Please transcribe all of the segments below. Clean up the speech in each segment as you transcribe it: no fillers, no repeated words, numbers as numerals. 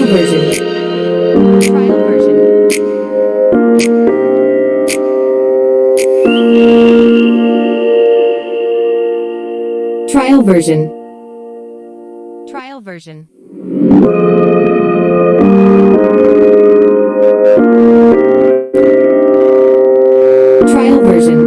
Trial version. Trial version. Trial version. Trial version.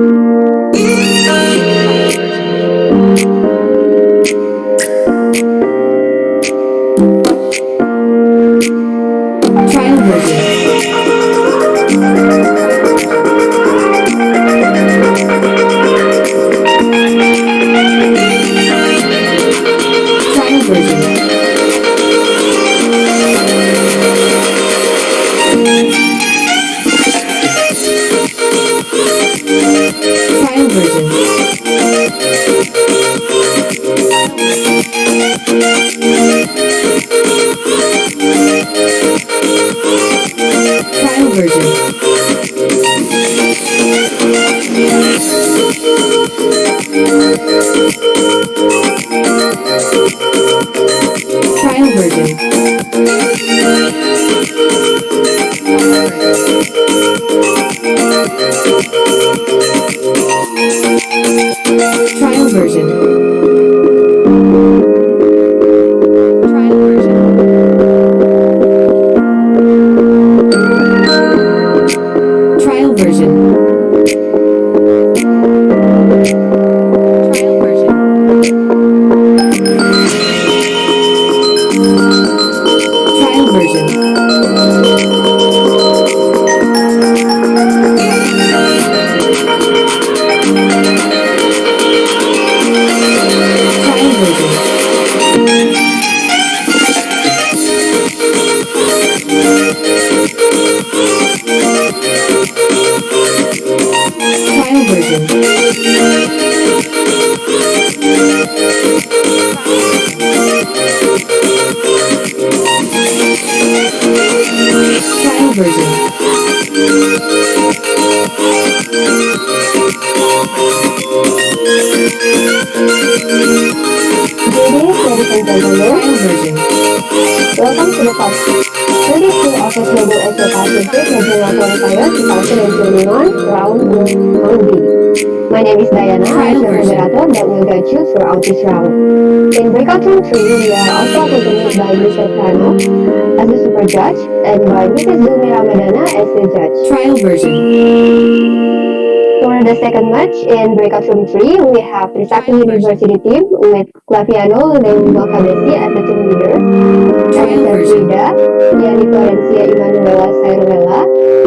Trial version. Trial version. Trial version. Trial version. Trial version. Trial version. Trial version. Trial version. Trial version. Trial version. Trial version. Trial version. Trial version. Trial version. Greetings, ladies and gentlemen. Trial version. Welcome to the podcast. Today's two office Global Asia Pacific Regional Qualifier 2021 Round 1B. My name is Diana, Trial as your version. moderator that will guide you throughout this round. In breakout room 3, we are also accompanied by Mr. Prano as the super judge and by Mrs. Zumi Ramadana as the judge. Trial version. For the second match in breakout room 3, we have Trisakti Trial version. University team with Claviano Lemo Kabesi as the team leader, Trial Anissa version. Frida, Yani Florencia Emanuela Sairela,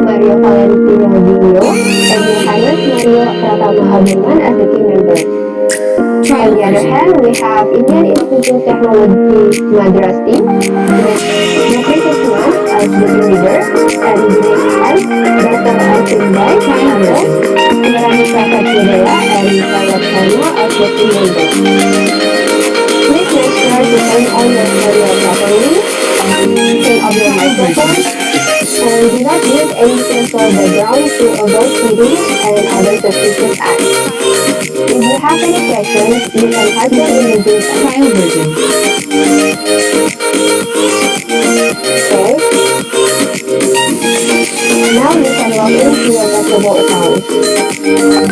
Mario Valentino Dino, and Johannes Mario Pratama Abirman as the team member. On Trial the other version. hand, we have Indian Institute Technology Madras team with Mukri Kusman as the team leader and Dinesh Khan, Dr. Alvin Bai, Trial version. Nirani Prasad Yudela, and Sawat Sharma as the team member. Please make sure to turn on your stereo properly, turn off your microphone, and do not use any sensor background to avoid feeding and other suspicious acts. If you have any questions, you can type them in the Zoom chat. Trial version. Okay? Now you can log into your PetroBowl account.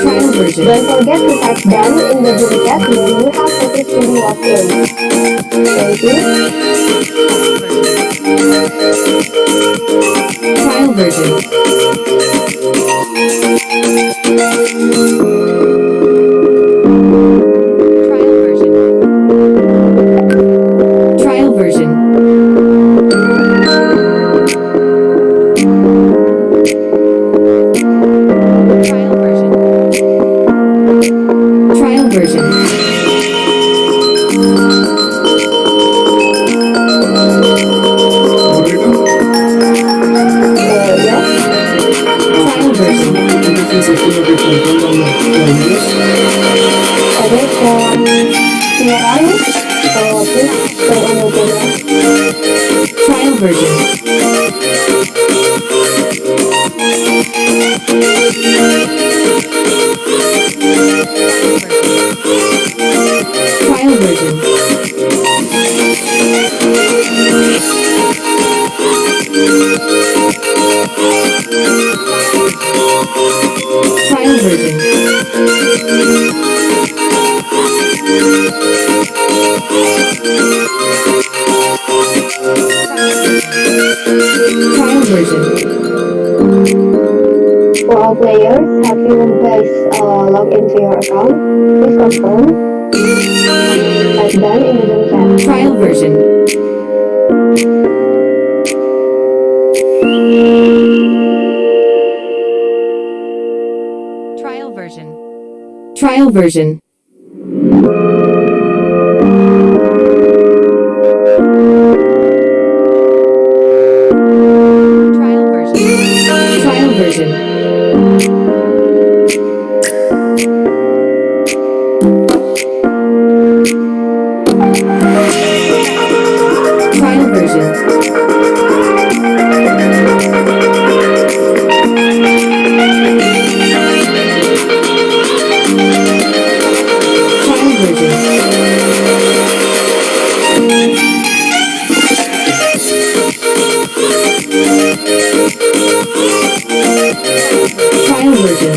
Trial version. Don't forget to type done in the Zoom chat when you have successfully logged in. Thank you. Trial version. Trial version. Trial version. Trial version. Trial version. Yes? Trial version. Okay, silakan. Please turn on your camera. Trial version. Trial version. you guys log into your account, please confirm. Type done in the Zoom chat. Trial version. Trial version. Trial version. Trial version. Trial version. Trial version. Trial version. Trial version.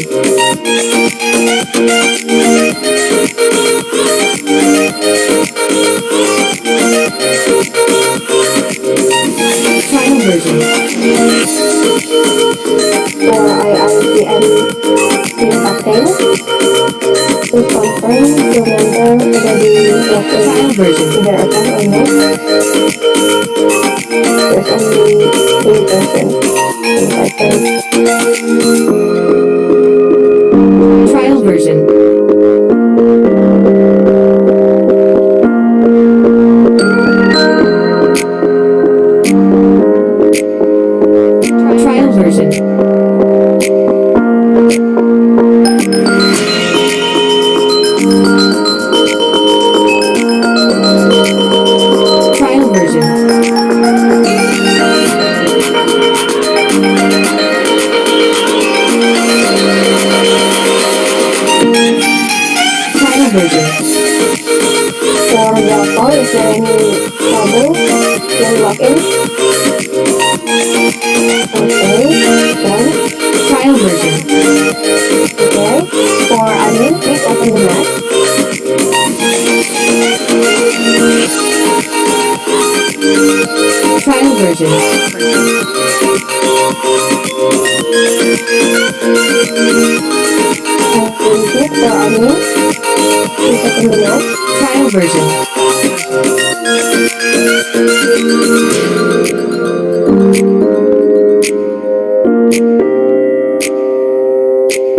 Trial version. For IICM team captain, please confirm your member already logged Trial in version. to their account or not. There's only 3 persons in captain. Trial version. Trial version. Trial version. Trial version. For the call, is there any trouble when login? Okay, done. Trial version. Okay. For admin, please open the map. Trial version. And please for admin, please open the map. Trial version.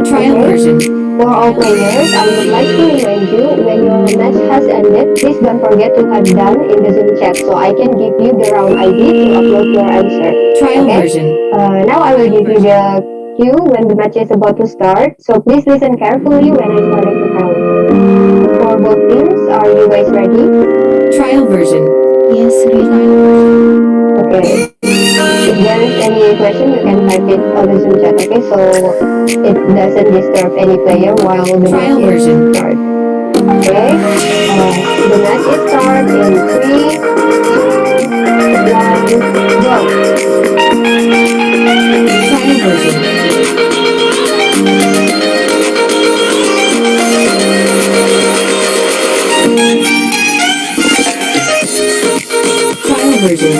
Trial version. For all players, I would like to remind you when your match has ended, please don't forget to type done in the Zoom chat so I can give you the round ID to upload your answer. Trial Okay. version. Now I will give you the cue when the match is about to start, so please listen carefully when I started to count. For both teams, are you guys ready? Trial version. Yes, ready. Okay. If there is any question, you can type it on the Zoom chat, okay? So it doesn't disturb any player while the Trial match is version. start. Okay? The match is start in 3, 2, 1, go! Trial version. Trial version.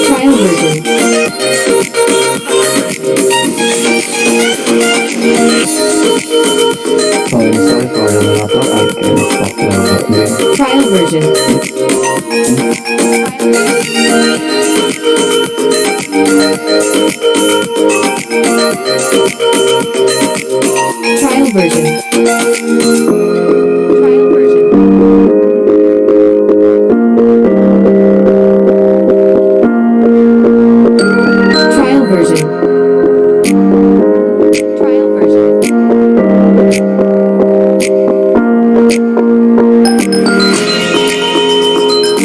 Trial version. I'm sorry for the laptop, I cannot talk about this. Trial version. Trial version. Trial version. Trial version. Trial version.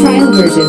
Trial version.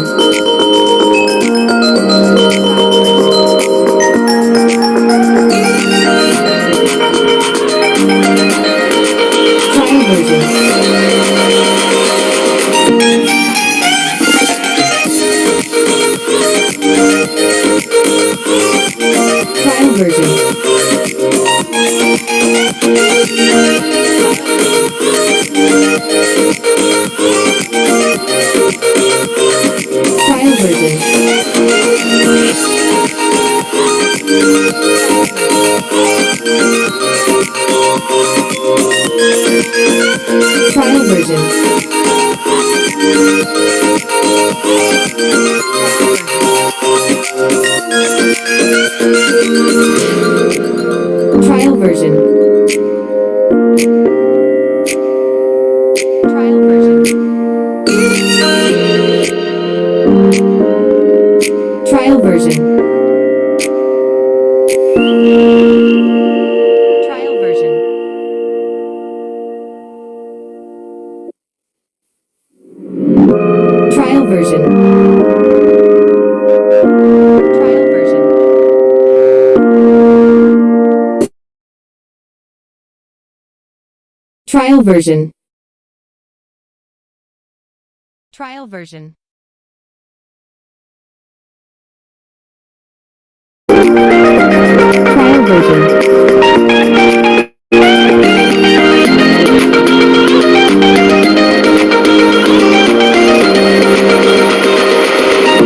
Trial version. Trial version. Trial version.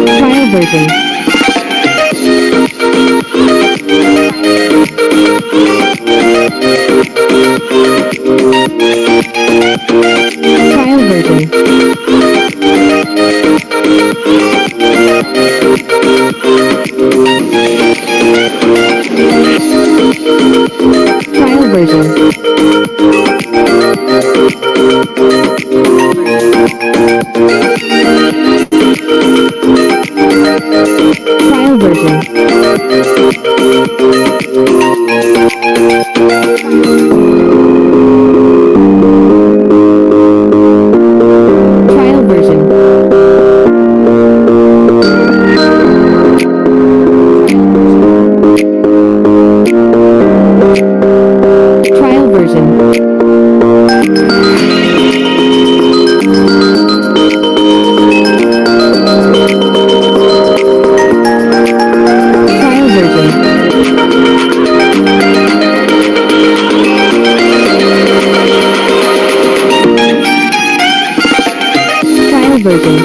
Trial version. Trial version. Trial version. Trial version. Trial version. Trial version. Trial version. Trial version.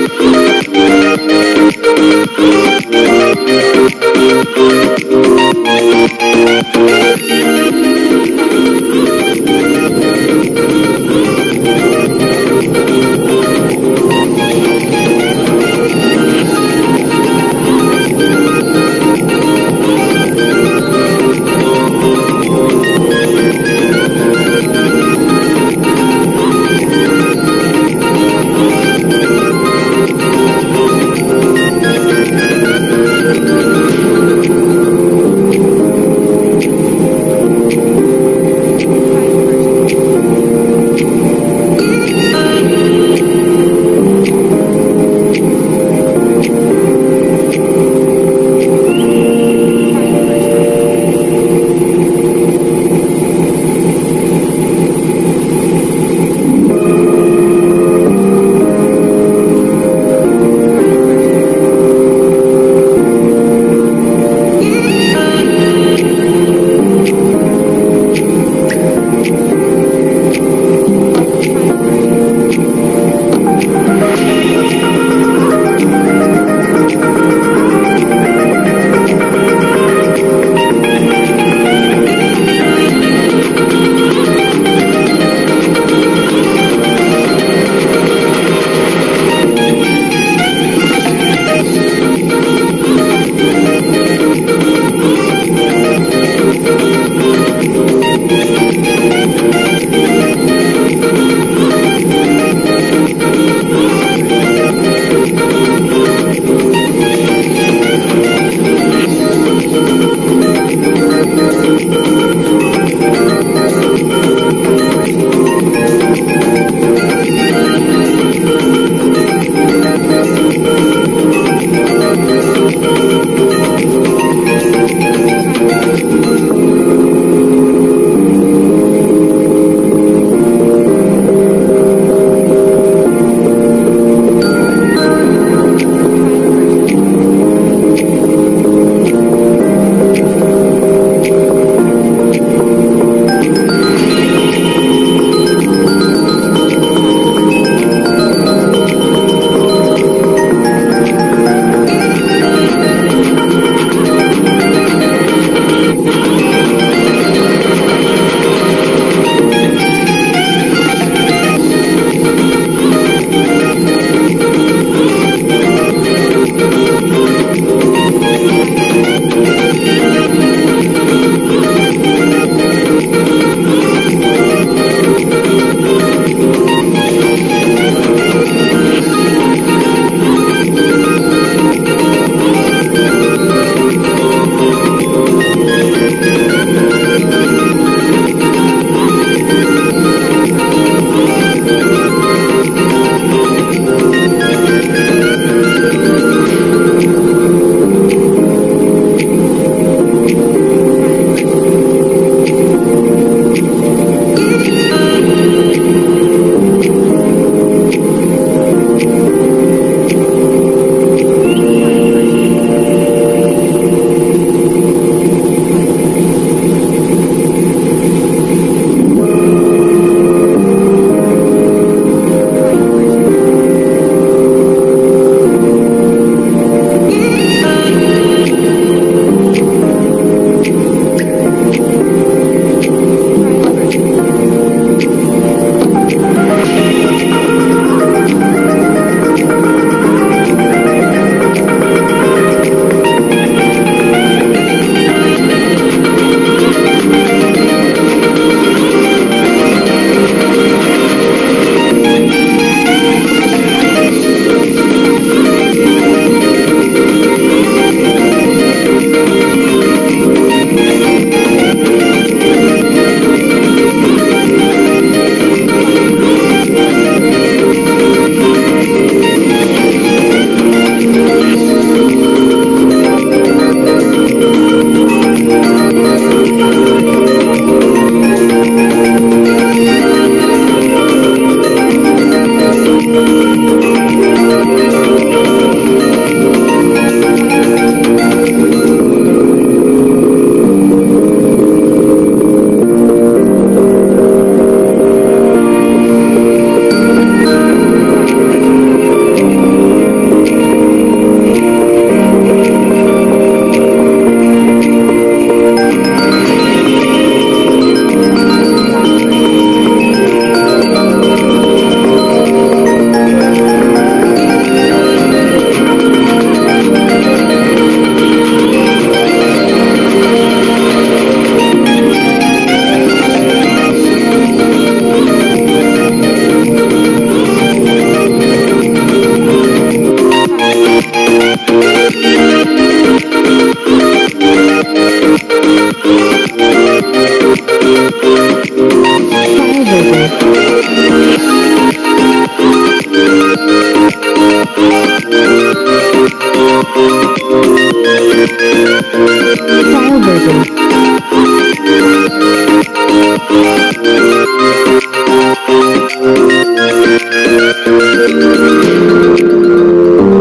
version.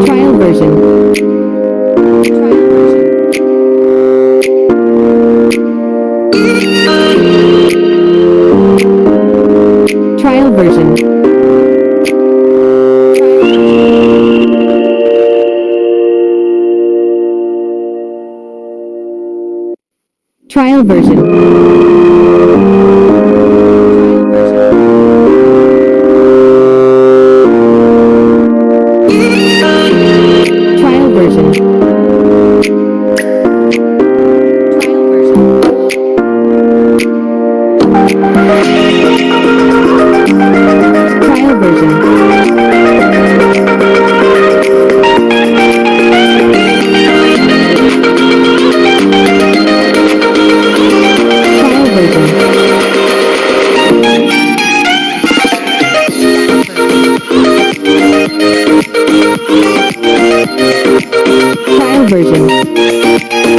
Trial version. Trial version. Trial version. Trial version. Trial version. Trial version. Trial version. Trial version. Trial version.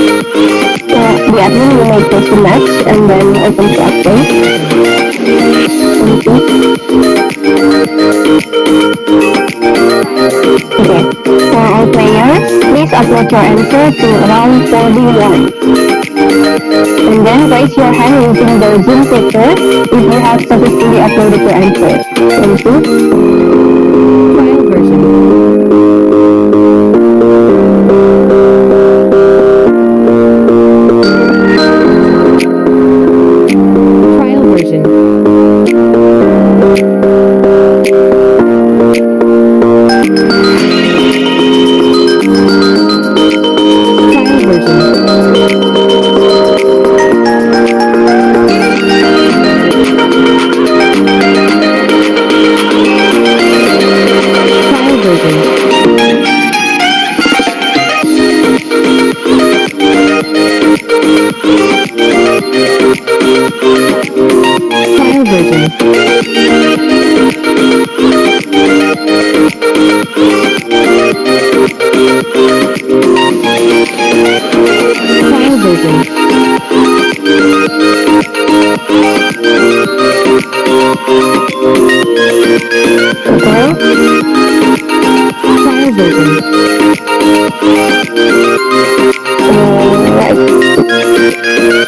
The admin will make this match and then open to update. Okay, for all players, please upload your answer to round 41. And then raise your hand using the Zoom picture if you have successfully uploaded your answer. Thank you. Trial version. Trial version. Trial version. Trial version. Trial version. Trial version. Okay. Trial version. Right.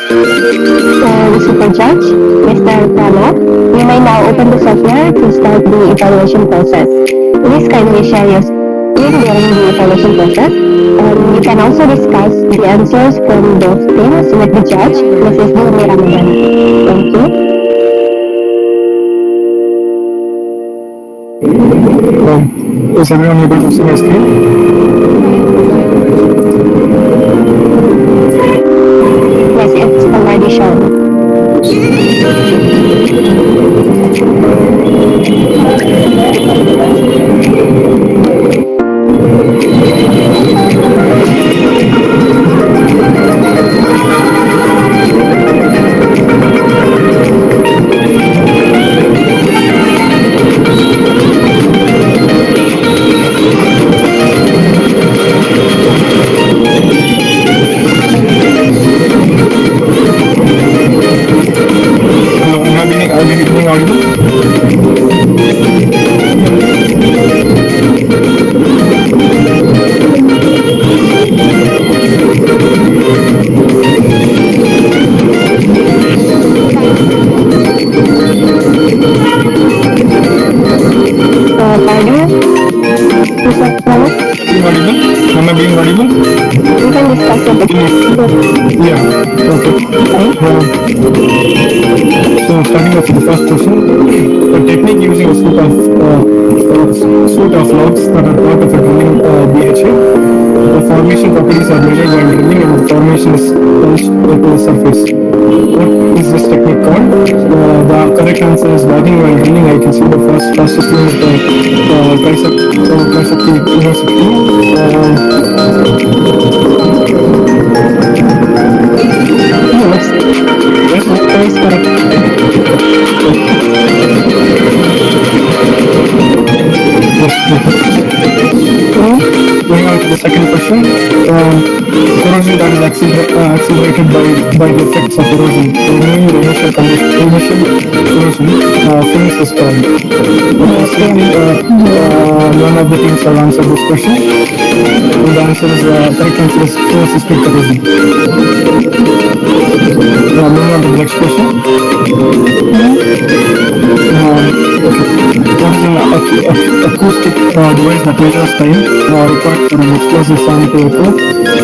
The super judge, Mr. Prano, you may now open the software to start the evaluation process. Please kindly share your screen during the evaluation process. You can also discuss the answers from both teams with the judge, Mrs. Nurmi Ramadan. Thank you. Is everyone able to see my screen? Yes, it's already shown. Are we becoming audible? Pardon? Mr. Prano, Being audible? Am I being audible? you can discuss it. Yeah. Okay. So starting off with the first question, the technique using a suite of logs that are part of a drilling BHA. The formation properties are measured while drilling and the formation is punched into the surface. What is this technique called? The correct answer is logging while drilling. I can see the fastest one is the tricep university. Yes, Yes, that is correct. Going on to second question. Corrosion that is accelerated by the effects of erosion. The remaining initial corrosion phase is called. None of the teams have answered this question. And the answer is correct answer is assisted corrosion. Moving on to the next question. What is an acoustic device that measures time required for an explosive sound to occur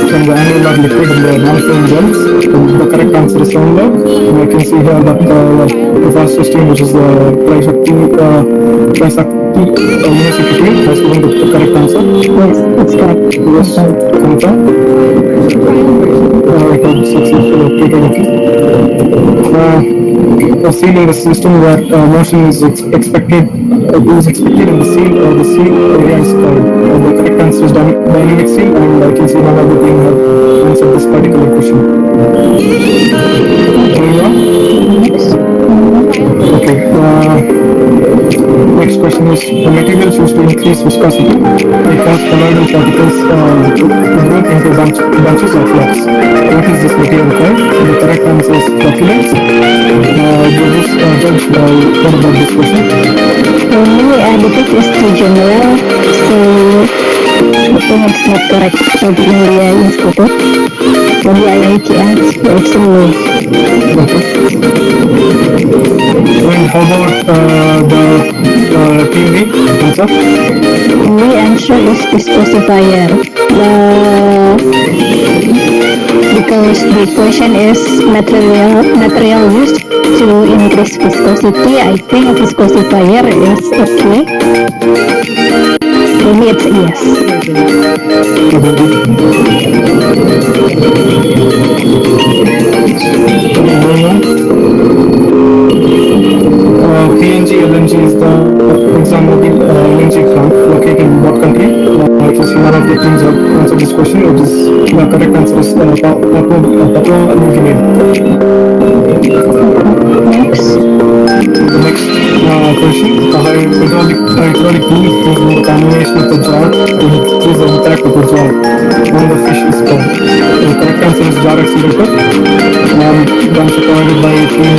from the annular liquid in the non-flowing wells? The correct answer is sound log. I can see here that the first system, which is the Trishakti University, has given the correct answer. Yes, it's correct. Yes, confirm. I hope successful updated. A seal in the system where motion is expected in the seal area is called. The correct answer is dynamic seal, and I can see none of the team have answered this particular question. Moving on. Okay. Next question is the materials used to increase viscosity. They cause colloidal particles to group into bunches or flocks. What is this material called? The correct answer is flocculants. Judge, what about this question? For me, the tip is too general, so I think it's not correct for the India Institute. For the IITR, it's no. And how about the team B answer? The answer is viscosifier. Because the question is material used to increase viscosity, I think a viscosifier is okay. Maybe it's a yes. PNG LNG is the ExxonMobil LNG plant located in what country? If you see none of the teams have answered this question, which is the correct answer is Papua New Guinea. The next question, hydraulic leak is the combination of the jar to increase the impact of the jar on the fish is called. The correct answer is jar accelerator. The answer provided by team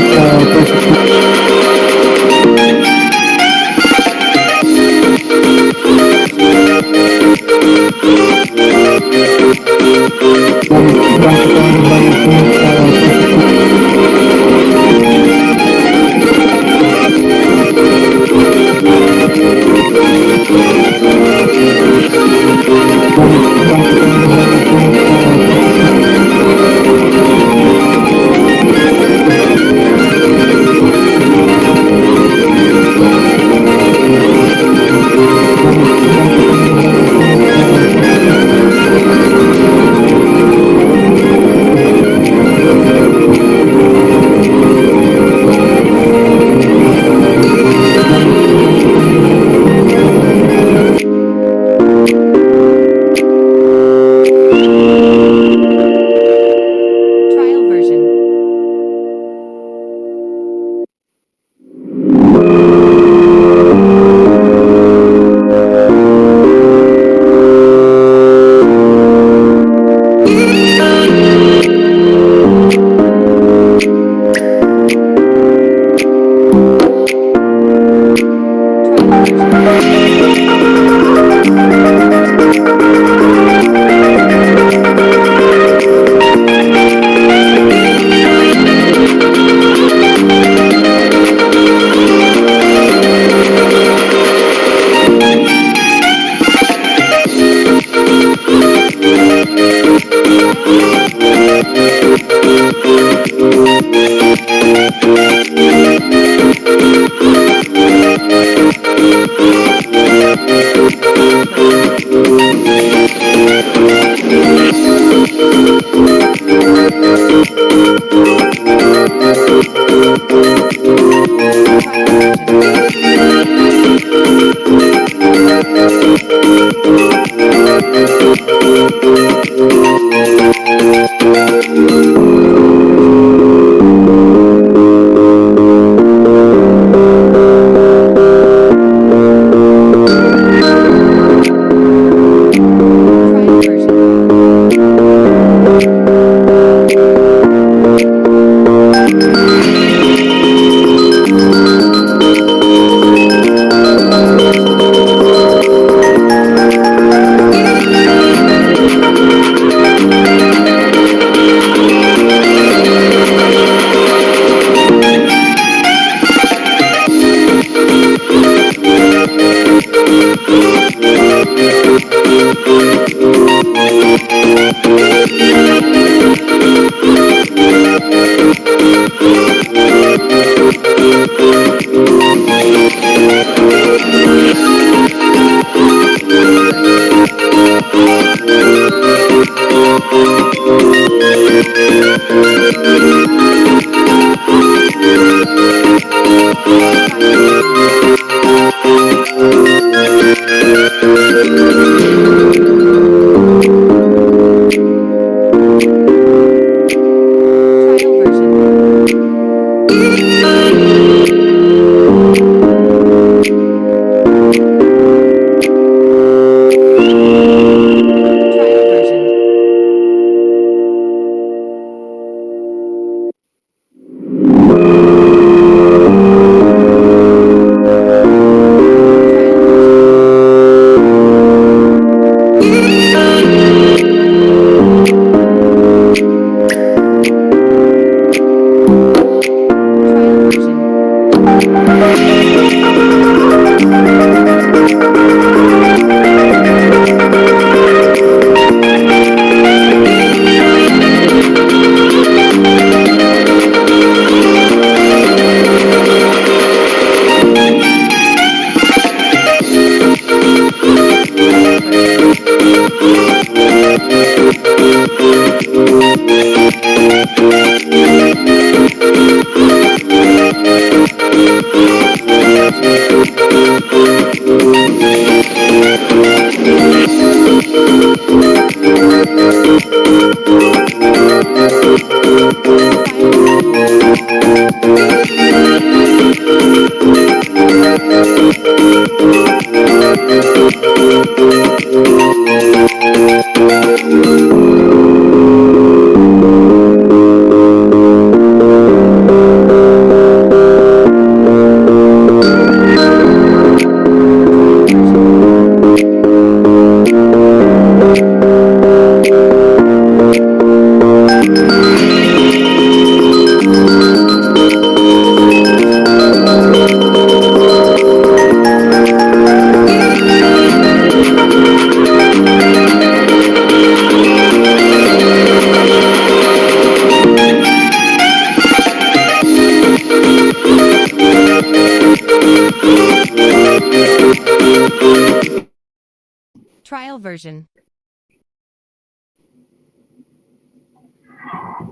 version.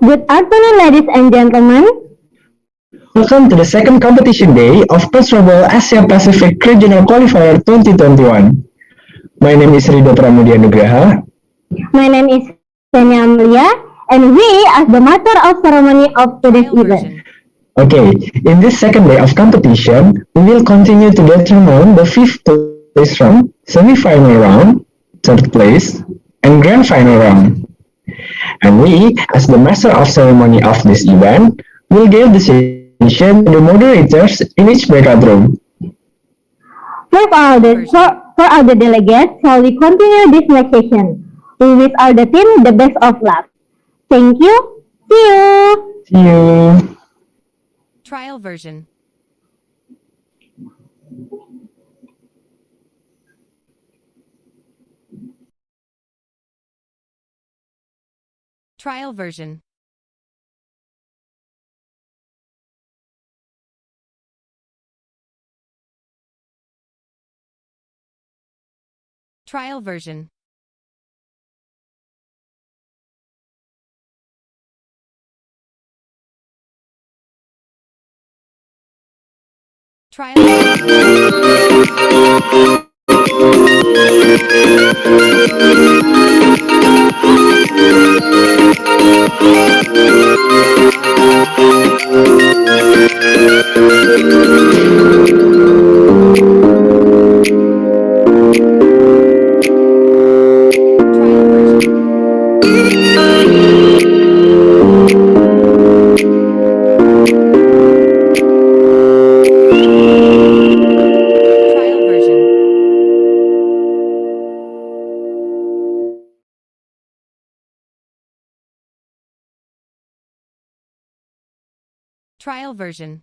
Good afternoon, ladies and gentlemen. Welcome to the second competition day of PetroBowl Asia Pacific Regional Qualifier 2021. My name is Rido Pramudia Nugraha. My name is Senia Amelia, and we as the master of ceremony of today's Trial event. version. Okay, in this second day of competition, we will continue to determine the fifth place round, semi-final round, third place, and grand final round. And we, as the master of ceremony of this event, will give decision to the moderators in each breakout room. For all the delegates, shall we continue this next session? We wish all the team the best of luck. Thank you. See you. See you. Trial version. Trial version. Trial version. Trial version. Trial version. Trial version. Trial version. Trial version. Trial version.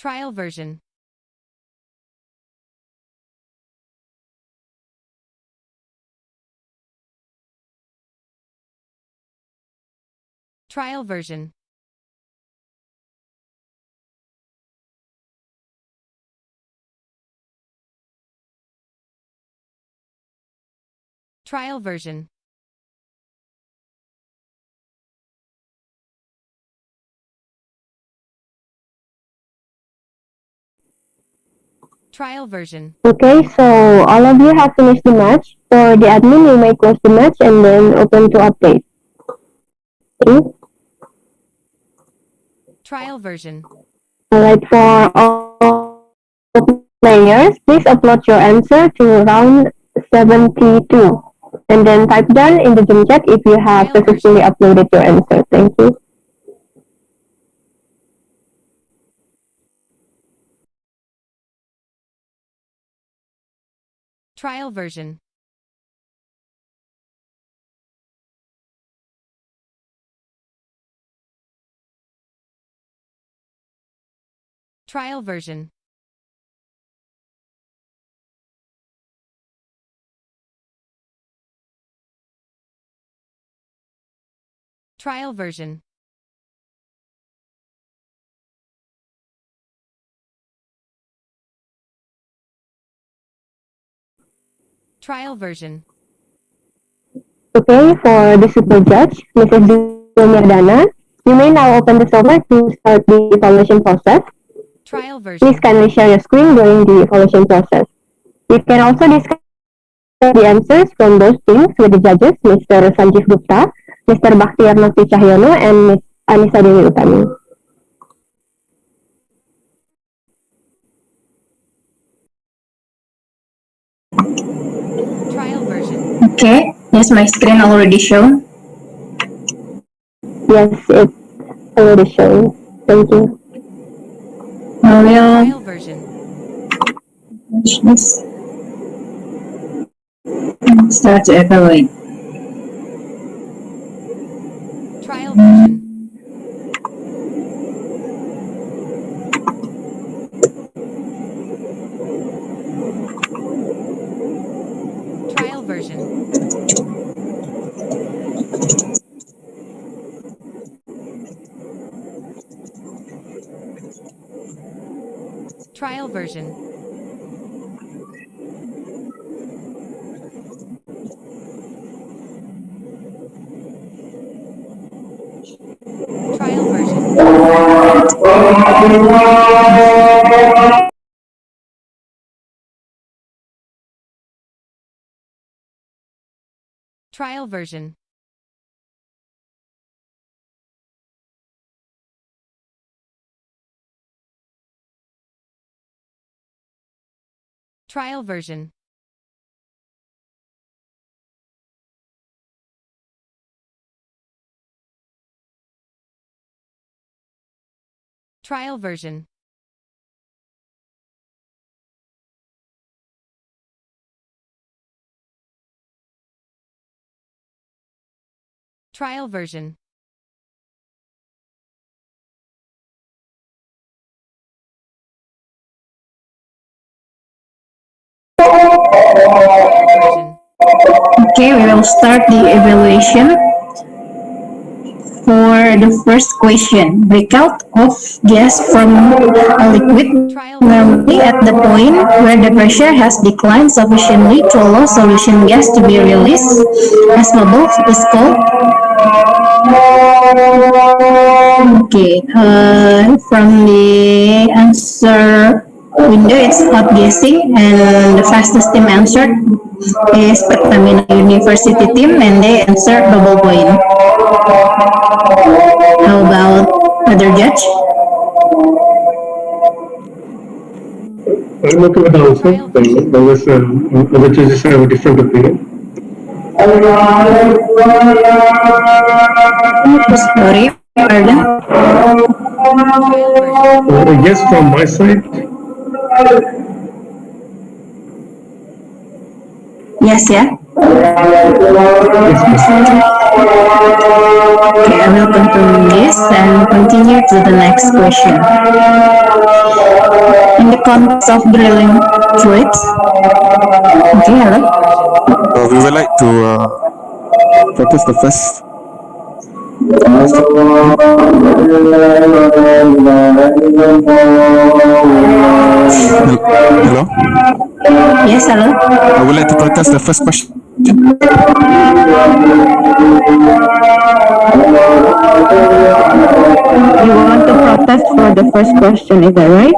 Trial version. Trial version. Trial version. Trial version. Okay, so all of you have finished the match. For the admin, you may close the match and then open to update. Okay. Trial version. Alright, for all players, please upload your answer to round 72. And then type done in the Zoom chat if you have Trial successfully uploaded your answer. Thank you. Trial version. Trial version. Trial version. Trial version. Okay, for the super judge, Mrs. Dumirdana, you may now open the software to start the evaluation process. Trial Please version. kindly share your screen during the evaluation process. You can also discuss the answers from those teams with the judges, Mr. Sanjeev Gupta, Mr. Bakhtiar Novi Cahyono, and Ms. Anissa Dewi Utami. Trial version. Okay, is my screen already shown? Yes, it's already shown. Thank you. I will Trial version. watch this and start to evaluate. Trial version. Trial version. Trial version. Trial version. Trial version. Trial version. Trial version. Trial version. Trial version. Okay, we will start the evaluation. For the first question, breakout of gas from a liquid Trial version. normally at the point where the pressure has declined sufficiently to allow solution gas to be released as bubble is called. Okay, from the answer window, it's hot gassing, and the fastest team answered is Pertamina University team, and they answered bubble point. How about other judge? I'm okay with the answer. Unless other judges have a different opinion. Sorry, pardon. Yes, from my side. Yes, yeah. Yes, yes. Okay, I will confirm this and continue to the next question. In the context of drilling fluids, okay, hello. We would like to practice the first. Hello? Yes, hello. I would like to protest the first question. You want to protest for the first question, is that right?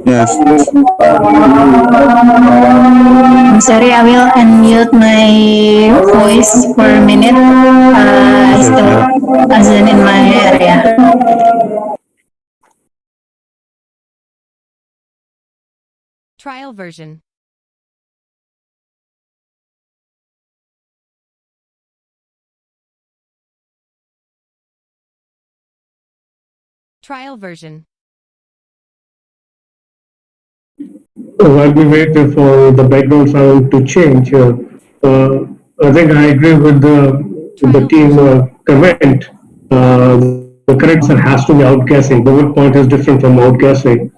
Yes. I'm sorry, I will unmute my voice for a minute. Still azan in my area. Trial version. Trial version. While we wait for the background sound to change, I think I agree with the team comment. The correct answer has to be outgassing. Bubble point is different from outgassing.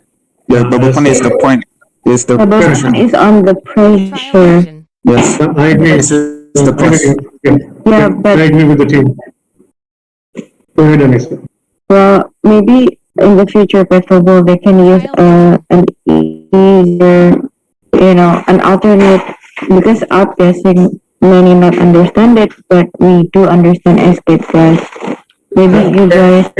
The bubble point is the point. Is the The pressure. button is on the Trial pressure. version. Yes. I agree. This is the pressure. Yeah, I but agree with the team. Go ahead, Anissa. well, maybe in the future, PetroBowl, they can use an easier, an alternate, because outguessing many not understand it, but we do understand escape gas. Maybe you guys,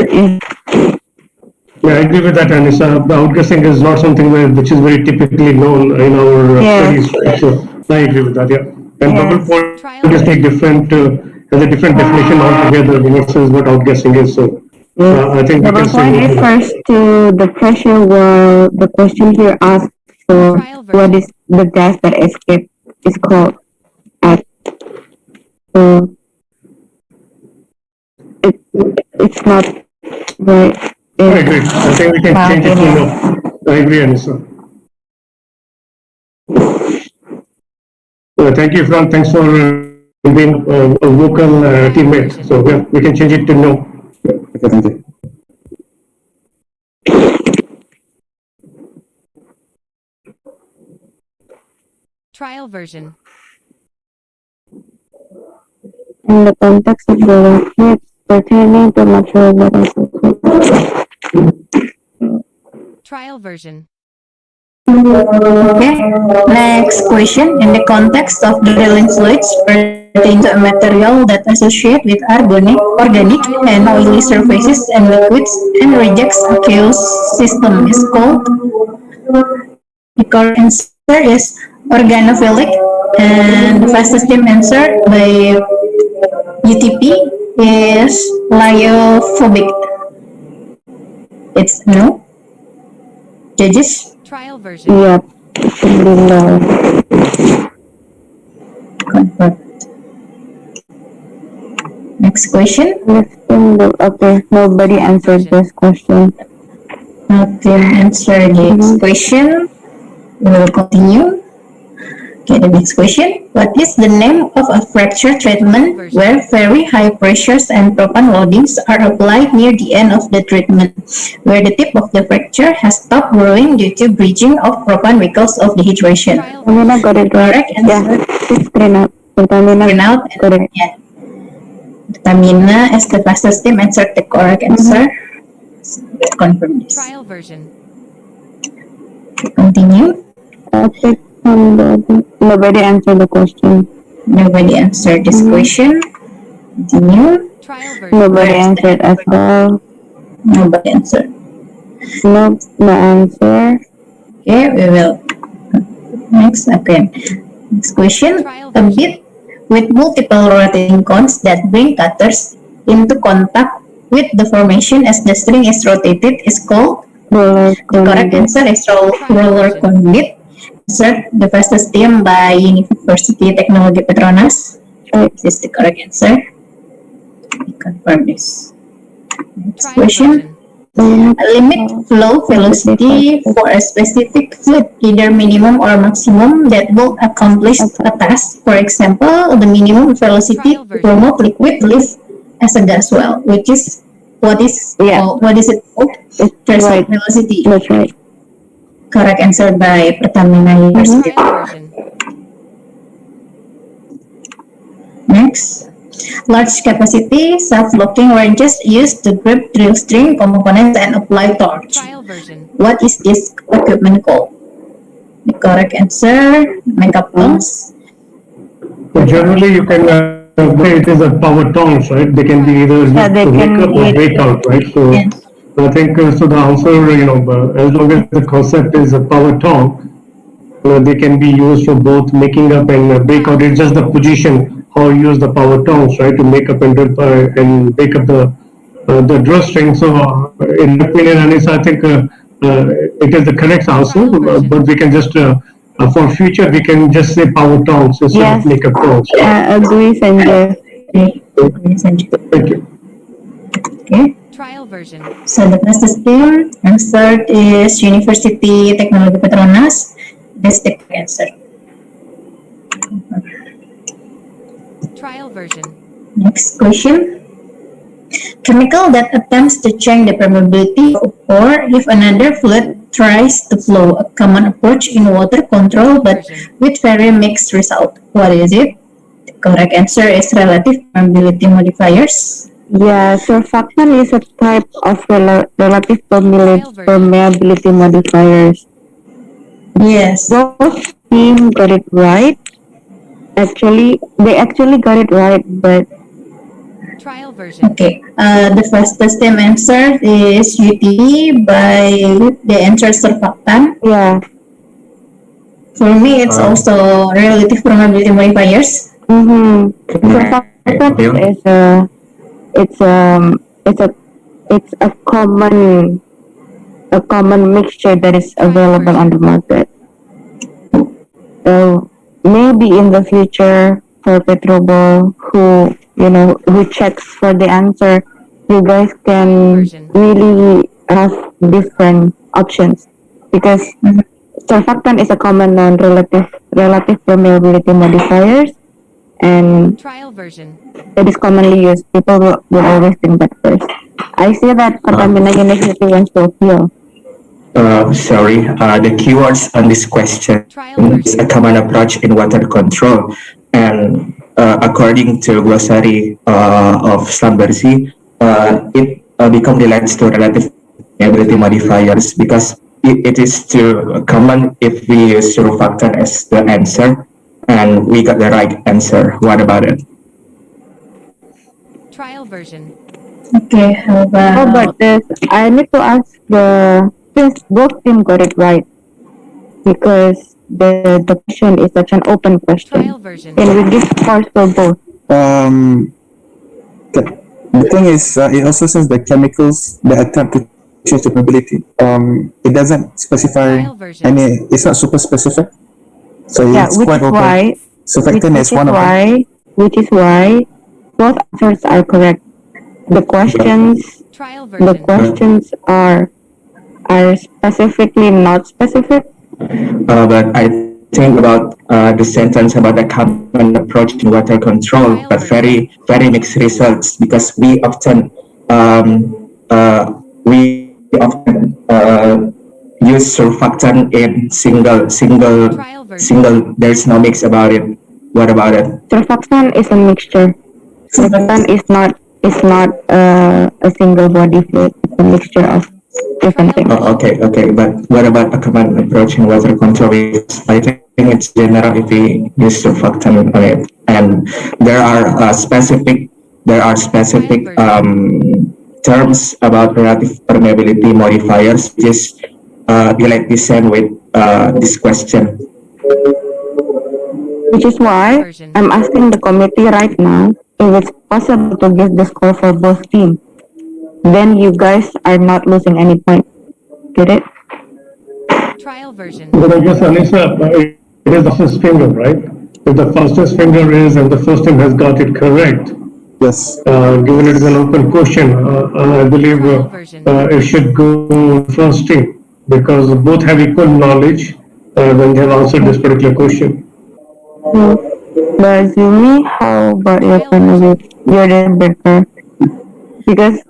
Yeah, I agree with that, Anissa. The outguessing is not something which is very typically known in our Yeah. studies, right? So I agree with that, yeah. And Yeah. bubble point Trial is take version. different, has a different definition altogether versus what outguessing is. So I think we Double can say point refers to the pressure, while the question here asks for Trial what version. is the gas that escape is called at. So it it's not right. I agree. I think we can change it to no. I agree, Anissa. Thank you, Frank. Thanks for being a vocal teammate. So yeah, we can change it to no. Okay, thank you. Trial version. In the context of the fluids pertaining to natural gas. Trial version. Okay. Next question. In the context of drilling fluids pertain to a material that associate with organic and oily surfaces and liquids and rejects aqueous system is called. The correct answer is organophilic, and the fastest team answer by UTP is lyophobic. It's no. Judges? Trial version. Yep. Should be low. Confirmed. Next question. Okay, nobody answered this question. Nothing answered this question. We will continue. Okay, the next question. What is the name of a fracture treatment where very high pressures and propan loadings are applied near the end of the treatment, where the tip of the fracture has stopped growing due to bridging of propan because of dehydration? Trial Tamina version. got it right. Correct answer. Yeah, it's screen out. So Tamina Screen out. got it. Yeah. Tamina as the fastest team answered the correct answer. Let's confirm this. Trial version. Continue. Nobody answered the question. Nobody answered this question. Continue. Trial version. Nobody answered as well. Nobody answered. No answer. Okay, we will. Next, okay. Next question. A bit with multiple rotating cones that bring cutters into contact with the formation as the string is rotated is called. Roller The correct conduit. answer is roller conduit. Answered the fastest team by University Technology Petronas. This is the correct answer. We confirm this. Next Trial question. version. Limit flow velocity for a specific fluid, either minimum or maximum, that will accomplish a task. For example, the minimum velocity Trial version. to move liquid leaves as a gas well, which is what is it called? Threshold right. velocity. That's right. Correct answer by Pertamina University. Trial version. Next. Large capacity self-locking wrenches used to grip drill string components and apply torque. Trial version. What is this equipment called? The correct answer, makeup tongs. So generally, you can say it is a power tongs, right? They can be either used they to make can up or be- break out, right? So Yes. I think so. The answer, as long as the concept is a power tong, they can be used for both making up and break out. It's just the position how you use the power tongs, right, to make up and break up the drill string. So in my opinion, Anissa, I think it is the correct answer, but we can just for future we can just say power tongs instead Yes. of make up tongs. Agree, Sanjay. Thank you. Okay. Trial version. So the fastest team answered is University Technology Petronas. That's the correct answer. Trial version. Next question. Chemical that attempts to change the permeability of a pore if another fluid tries to flow. A common approach in water control, but with very mixed result. What is it? The correct answer is relative permeability modifiers. Yeah, surfactant is a type of relative permeability modifiers. Yes. Both team got it right. They actually got it right, but Trial version. Okay. The fastest team answer is UTE by the answer surfactant. yeah. For me, it's also relative permeability modifiers. Mm-hmm. Surfactant is it's a common mixture that is available on the market. So maybe in the future for PetroBowl, who checks for the answer, you guys can really have different options because surfactant is a common relative permeability modifiers, and Trial version. it is commonly used. People will always think that first. I see that Pertamina University wants to appeal. Sorry, the keywords on this question is a common approach in water control. And according to glossary of Slambersi, it become relates to relative ability modifiers because it is too common if we use surfactant as the answer, and we got the right answer. What about it? Trial version. Okay, how How about about this? I need to ask since both team got it right, because the question is such an open question. Trial version. Can we give scores for both? The thing is, it also says the chemicals that attempt to change the probability. It doesn't specify Trial version. any. It's not super specific, so Yeah, it's which quite is open. why Surfactant is one of them. which is why both answers are correct. The questions Trial the version. questions are specifically not specific. But I think about the sentence about the common approach in water control, but very mixed results because we often use surfactant in Trial version. single. There's no mix about it. What about it? Surfactant is a mixture. Surfactant is not a single body fluid. It's a mixture of different things. Okay. But what about a common approach in water control? Because I think it's general if we use surfactant on it, and there are specific terms about relative permeability modifiers, which is like the same with this question. Which is why I'm asking the committee right now if it's possible to give the score for both teams. Then you guys are not losing any point. Get it? Trial version. But I guess, Anissa, it is the fastest finger, right? If the fastest finger is and the first team has got it correct, Yes. Given it is an open question, I believe Trial version. it should go first thing because both have equal knowledge when they have answered this particular question. So, but Yumi, how about your point of view? You're the breaker. Because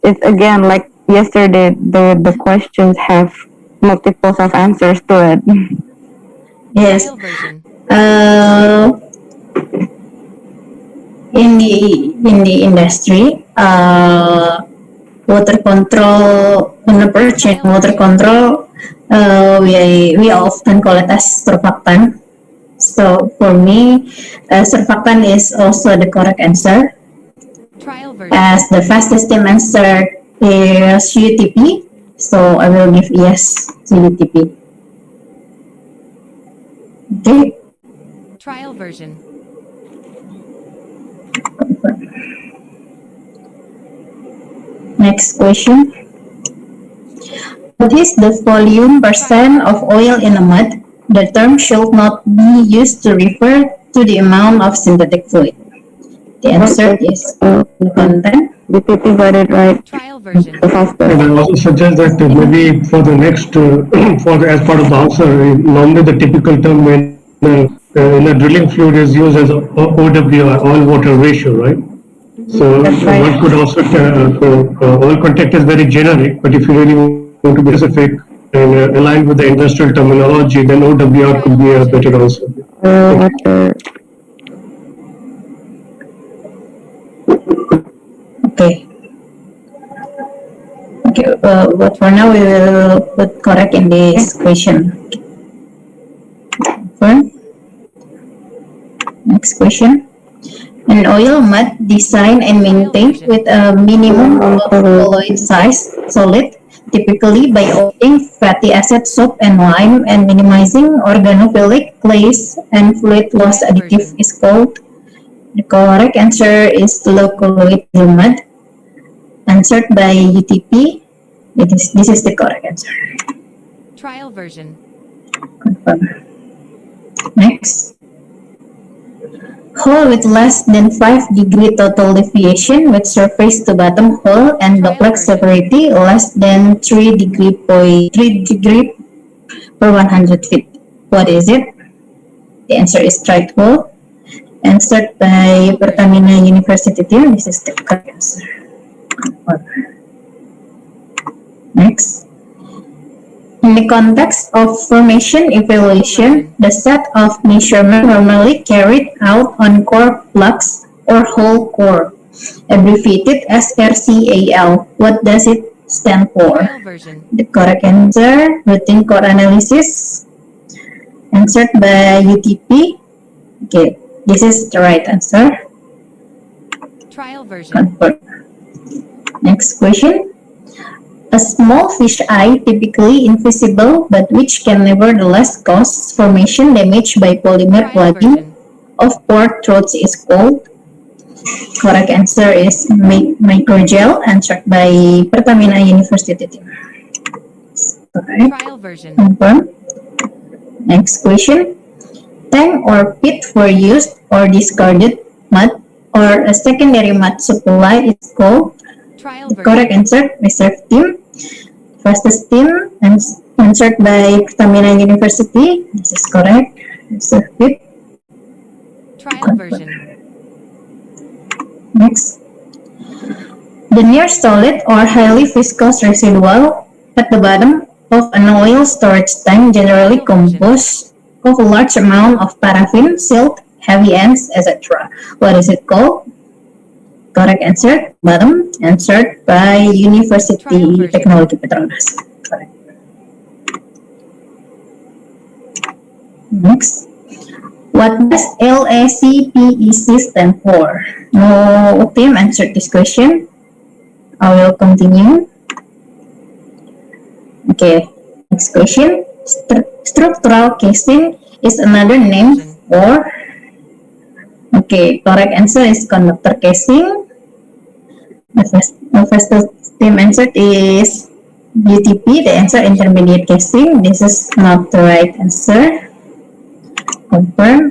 it's again like yesterday, the questions have multiples of answers to it. Yes. Trial version. In the industry, water control, in water control, we often call it as surfactant. So for me, surfactant is also the correct answer, Trial version. as the fastest time answer is UTP. So I will give yes to UTP. Okay. Trial version. Next question. What is the volume percent of oil in a mud? The term should not be used to refer to the amount of synthetic fluid. The answer is content. The people got it right. Trial version. The faster. And I also suggest that maybe for the next, as part of the answer, normally the typical term in a drilling fluid is used as OWR, oil water ratio, right? So right. one could also, oil contact is very generic, but if you really want to be specific and aligned with the industrial terminology, then OWR could be a better answer. Water. Okay. Okay, but for now we will put correct in this question. Fine. Next question. An oil mud designed and maintained with a minimum of colloid size solid, typically by omitting fatty acid, soap, and lime, and minimizing organophilic clays and fluid loss additive is called. The correct answer is low colloid mud. Answered by UTP. This is the correct answer. Trial version. Confirm. Next. Hole with less than 5 degree total deviation with surface to bottom hole and duplex severity less than 3 degree per 100 feet. What is it? The answer is straight hole. Answered by Pertamina University team. This is the correct answer. Next. In the context of formation evaluation, the set of measurements normally carried out on core flux or whole core, abbreviated as RCAL. What does it stand for? Trial version. The correct answer, routine core analysis, answered by UTP. Okay, this is the right answer. Trial version. Confirm. Next question. A small fish eye, typically invisible, but which can nevertheless cause formation damage by polymer Trial clogging version. of port throats is called. Correct answer is microgel, answered by Pertamina University team. Correct. Trial version. Confirm. Next question. Tank or pit for used or discarded mud or a secondary mud supply is called. Trial The version. correct answer, reserve team. Fastest team, answered by Pertamina University. This is correct. Reserve pit. Trial version. Next. The near solid or highly viscous residual at the bottom of an oil storage tank generally composed of a large amount of paraffin, silt, heavy ends, etc. What is it called? Correct answer, bottom, answered by University Technology Petronas. Correct. Next. What does LACPEC stand for? No team answered this question. I will continue. Okay, next question. Structural casing is another name for. Okay, correct answer is conductor casing. The first team answered is UTP. The answer intermediate casing. This is not the right answer. Confirm.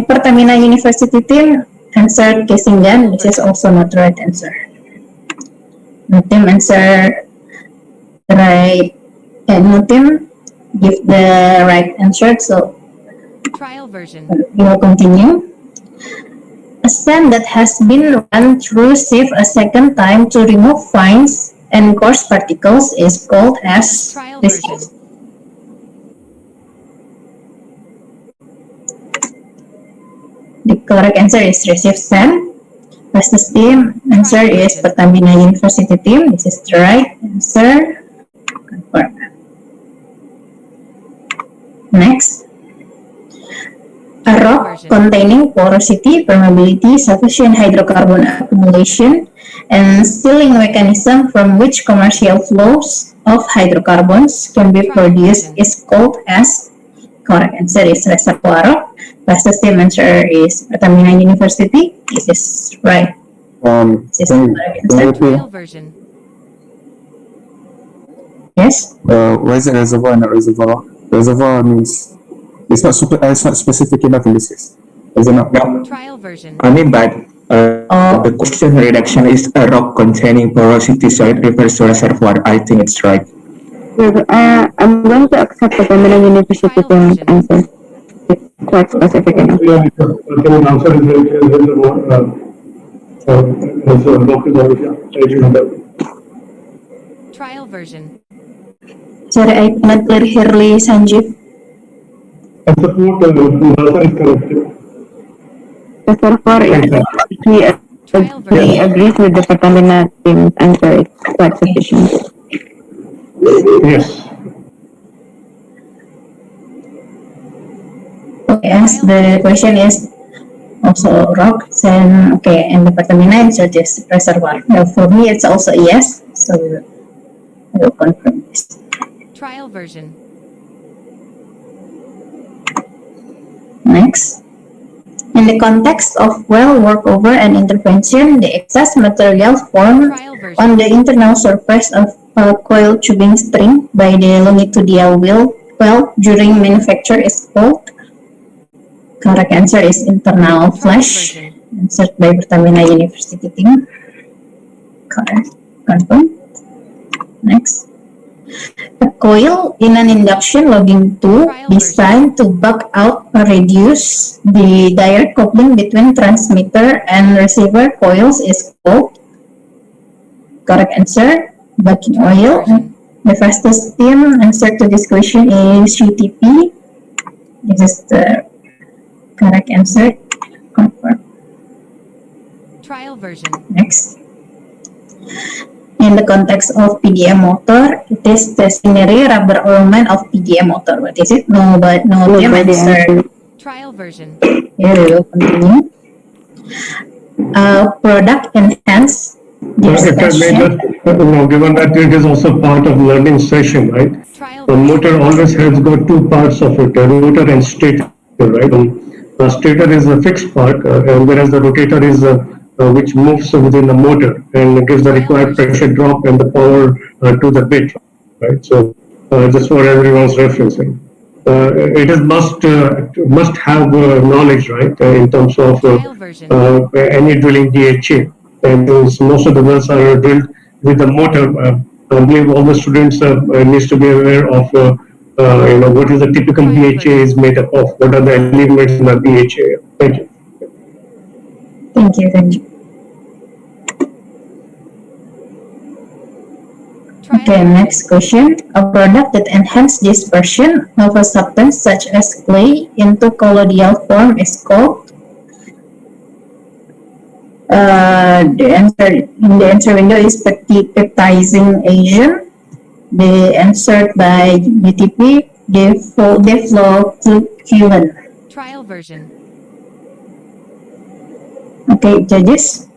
Pertamina University team. answered guessing gun. This is also not the right answer. No team answer right. No team give the right answer. So Trial version. we will continue. A sand that has been run through sieve a second time to remove fines and coarse particles is called as Trial this. version. The correct answer is receive sand. Fastest team answer is Pertamina University team. This is the right answer. Confirm. Next. A rock containing porosity, permeability, sufficient hydrocarbon accumulation, and sealing mechanism from which commercial flows of hydrocarbons can be produced is called as. Correct answer is reservoir rock. Fastest team answer is Pertamina University. This is right. This is the correct answer. Trial version. Yes. Why is it reservoir and not reservoir? Reservoir means it's not specific enough in this case. Is it not? Trial version. I mean, but the question redaction is a rock containing porosity, so it refers to reservoir. I think it's right. I'm going to accept the Permanent University team's answer. It's quite specific enough. Yeah, the answer is reservoir. So rock is always, I agree with that. Trial version. Sorry, I cannot clearly Sanjeev. I support the answer is correct. Reservoir, he agrees with the Pertamina team's answer. It's quite sufficient. Yes. Okay, as the question is also rock, then okay, and the Pertamina answer is reservoir. Now for me, it's also a yes, so I will confirm this. Trial version. Next. In the context of well workover and intervention, the excess material formed on the internal surface of a coil tubing string by the longitudinal well during manufacture is called. Correct answer is internal flash. Answered by Pertamina University team. Correct. Confirm. Next. A coil in an induction logging tool designed to buck out or reduce the direct coupling between transmitter and receiver coils is called. Correct answer, bucking oil. The fastest team answer to this question is UTP. This is the correct answer. Confirm. Trial version. Next. In the context of PDM motor, it is the stationary rubber element of PDM motor. What is it? No, but no team answer. Trial version. Here we will continue. Product enhance dispersion. Given that it is also part of learning session, right? The motor always has got two parts of it, a rotor and stator, right? The stator is a fixed part, and whereas the rotator is which moves within the motor and gives the required pressure drop and the power to the bit, right? So just for everyone's reference, it is must have knowledge, right, in terms of any drilling DHA, and most of the wells are drilled with the motor. I believe all the students needs to be aware of what is the typical DHA is made up of, what are the elements in the DHA. Thank you. Thank you, thank you. Okay, next question. A product that enhances dispersion of a substance such as clay into colloidal form is called. The answer in the answer window is peptizing agent. The answered by UTP, deflocculant. Trial version. Okay, judges.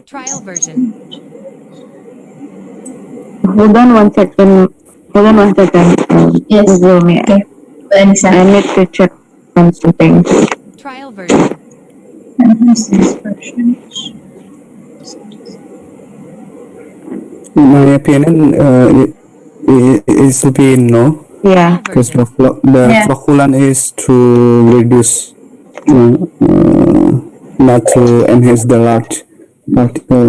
Trial version. Hold on one second. Yes. Google me. Okay. I need to check on something. Trial version. In my opinion, it will be no. Yeah. Because version, the Yeah. flocculant is to reduce, not to enhance the large particle,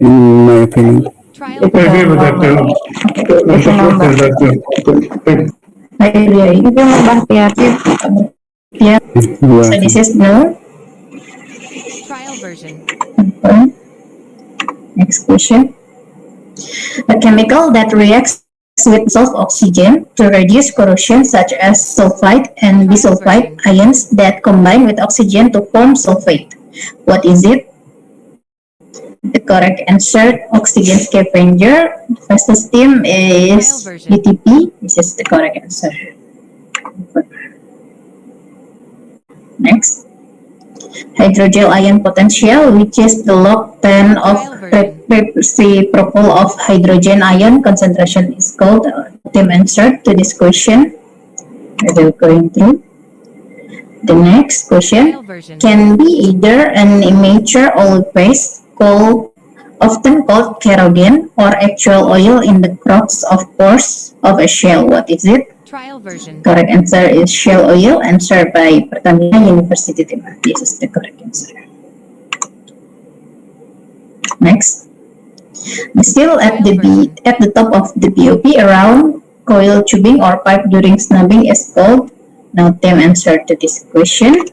in my opinion. trial I agree version, with that too. I It's a support number. that too. I agree. Ito yung magbahati-hati. Yeah. You're So this welcome. is no. trial version, Okay. Next question. A chemical that reacts with dissolved oxygen to reduce corrosion, such as sulfide and bisulfide ions that combine with oxygen to form sulfate. What is it? The correct answer, oxygen scavenger. Fastest steam is UTP. This is the correct answer. Next. Hydrogel ion potential, which is the log 10 of reciprocal of hydrogen ion concentration, is called. Team answer to this question. We're going through. The next question can be either an immature oil paste often called kerogen, or actual oil in the crux of pores of a shell. What is it? trial version, Correct answer is shell oil, answered by Pertamina University Timur. This is the correct answer. Next. Still at the top of the BOP around coil tubing or pipe during snubbing is called. Now, Tim answer to this question.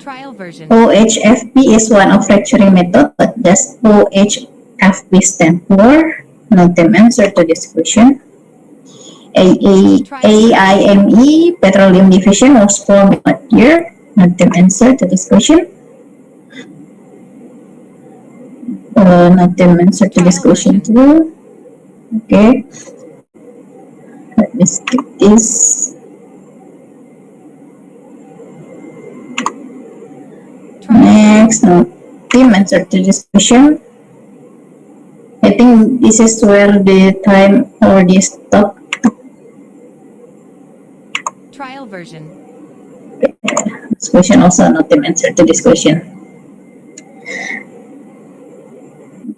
trial version, OHFP is one of fracturing method. What does OHFP stand for? Now, Tim answer to this question. AIME, Petroleum Division, was formed what year? Not the answer to this question. Not the answer to this question too. Okay. Let me skip this. Next, no. Team answer to this question. I think this is where the time already stopped. trial version, This question also not the answer to this question.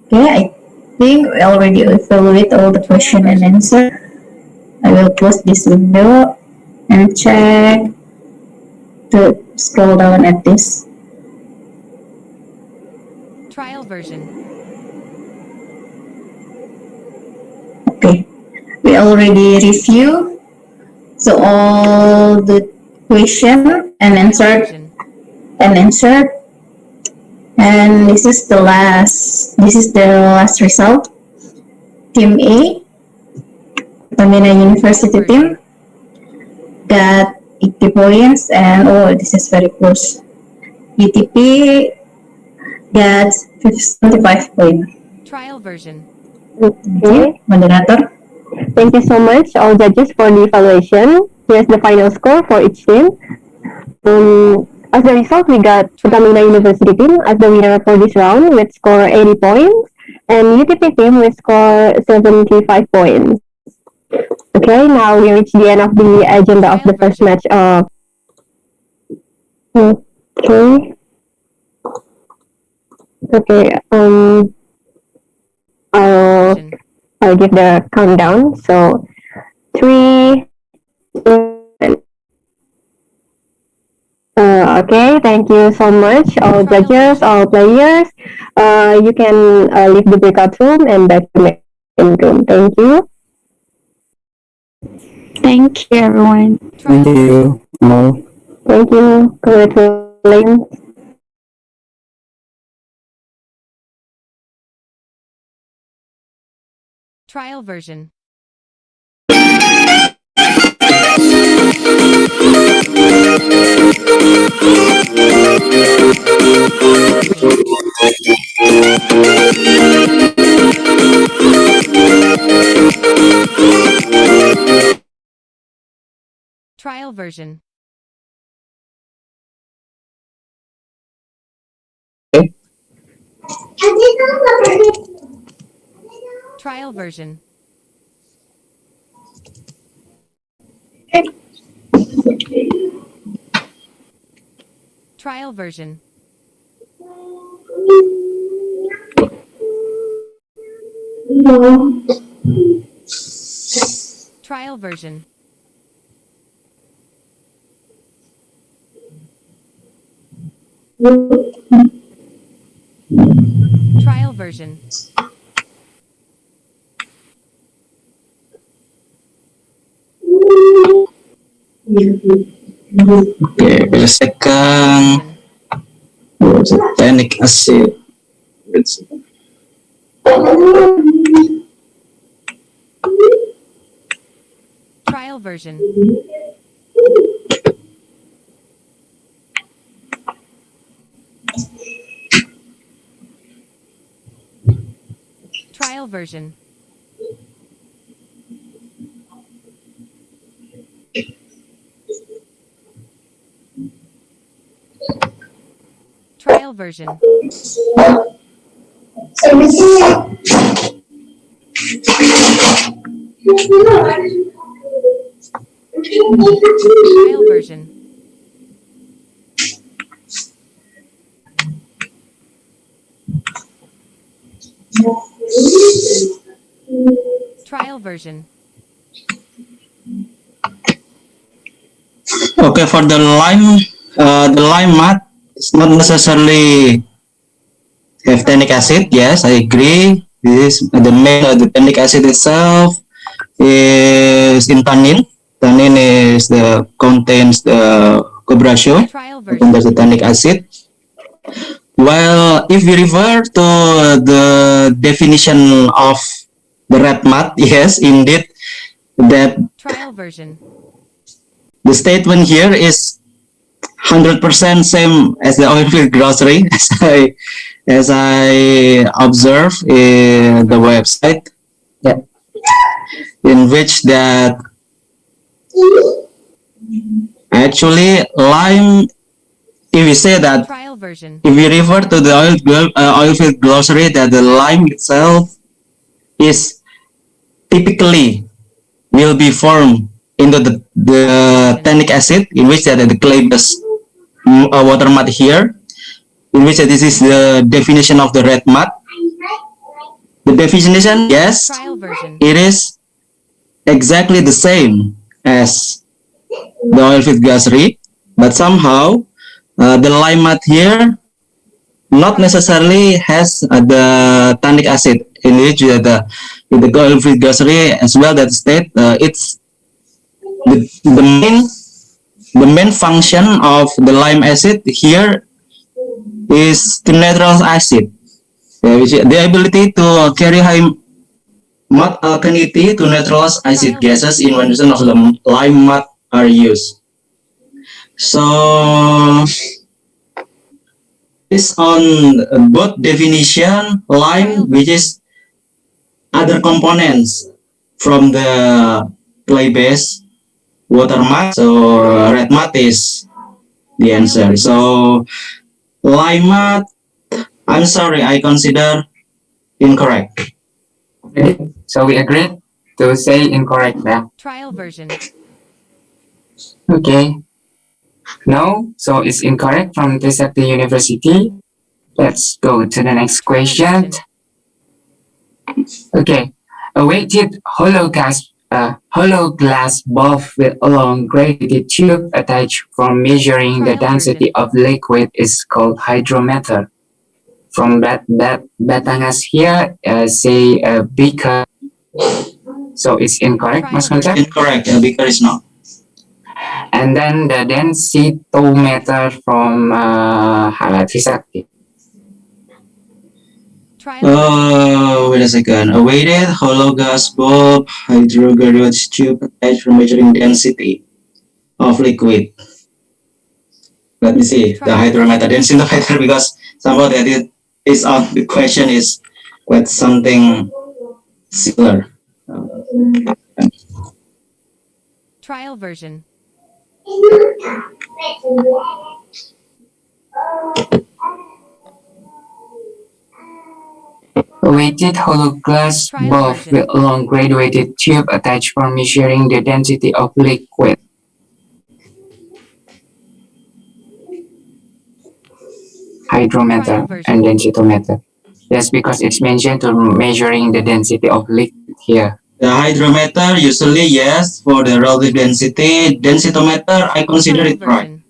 Okay, I think we already evaluate all the question and answer. I will close this window and check to scroll down at this. trial version, Okay, we already review. So all the question and answered, and this is the last result. Team A, Pertamina University team, got 80 points, and this is very close. UTP got 75 points. trial version, Okay. Moderator. Thank you so much, all judges, for the evaluation. Here's the final score for each team. As the result, we got Pertamina University team as the winner for this round with score 80 points, and UTP team with score 75 points. Okay, now we reach the end of the agenda of the first match of. Okay. Okay. I'll give the countdown. So 3, 2, 1. Okay, thank you so much, all judges, all players. You can leave the breakout room and back to the main room. Thank you. Thank you, everyone. Thank you all. Thank you. Congratulations. trial version, trial version, trial version, trial version, trial Trial version. Trial version. Okay, wait a second. What's the tannic acid? It's Trial version. Trial version. Trial version. Trial version. Trial version. okay for the lime mat. It's not necessarily have tannic acid. Yes, I agree. This the main the tannic acid itself is in tannin. Tannin is the contains the cobratio, Trial contains the version. tannic acid. Well, if we refer to the definition of the red mat, yes, indeed, that Trial version. the statement here is 100% same as the oil field grocery, as I observe in the website, yeah, in which that actually lime. If we say that, Trial version. if we refer to the oil field glossary, that the lime itself is typically will be formed into the tannic acid, in which that the clay-based water mat here, in which this is the definition of the red mat. The definition, yes, Trial version. it is exactly the same as the oil field glossary, but somehow the lime mat here not necessarily has the tannic acid, in which in the oil field glossary as well that state it's the main function of the lime acid here is to neutralize acid, which is the ability to carry high mud alkalinity to neutralize acid gases in when of the lime mud are used. So based on both definition, lime, which is other components from the clay-based water mat, so red mat is the answer. So lime mat, I'm sorry, I consider incorrect. Okay, so we agreed to say incorrect there. Trial version. Okay. No, so it's incorrect from Trisakti University. Let's go to the next question. Okay. A weighted hollow glass bulb with a long graded tube attached for measuring the density of liquid is called hydrometer. From Batangas here, say a beaker. So it's incorrect, Mas Kunca? Incorrect, a beaker is not. And then the densitometer from Trisakti. Wait a second. A weighted hollow gas bulb hydrograduate tube attached for measuring density of liquid. Let me see the hydrometer densitometer, because somehow that it is on the question is quite something similar. Trial version. A weighted hollow glass bulb with a long graduated tube attached for measuring the density of liquid. Hydrometer and densitometer. Yes, because it's mentioned to measuring the density of liquid here. The hydrometer, usually yes, for the relative density. Densitometer, I consider Trial it right. version.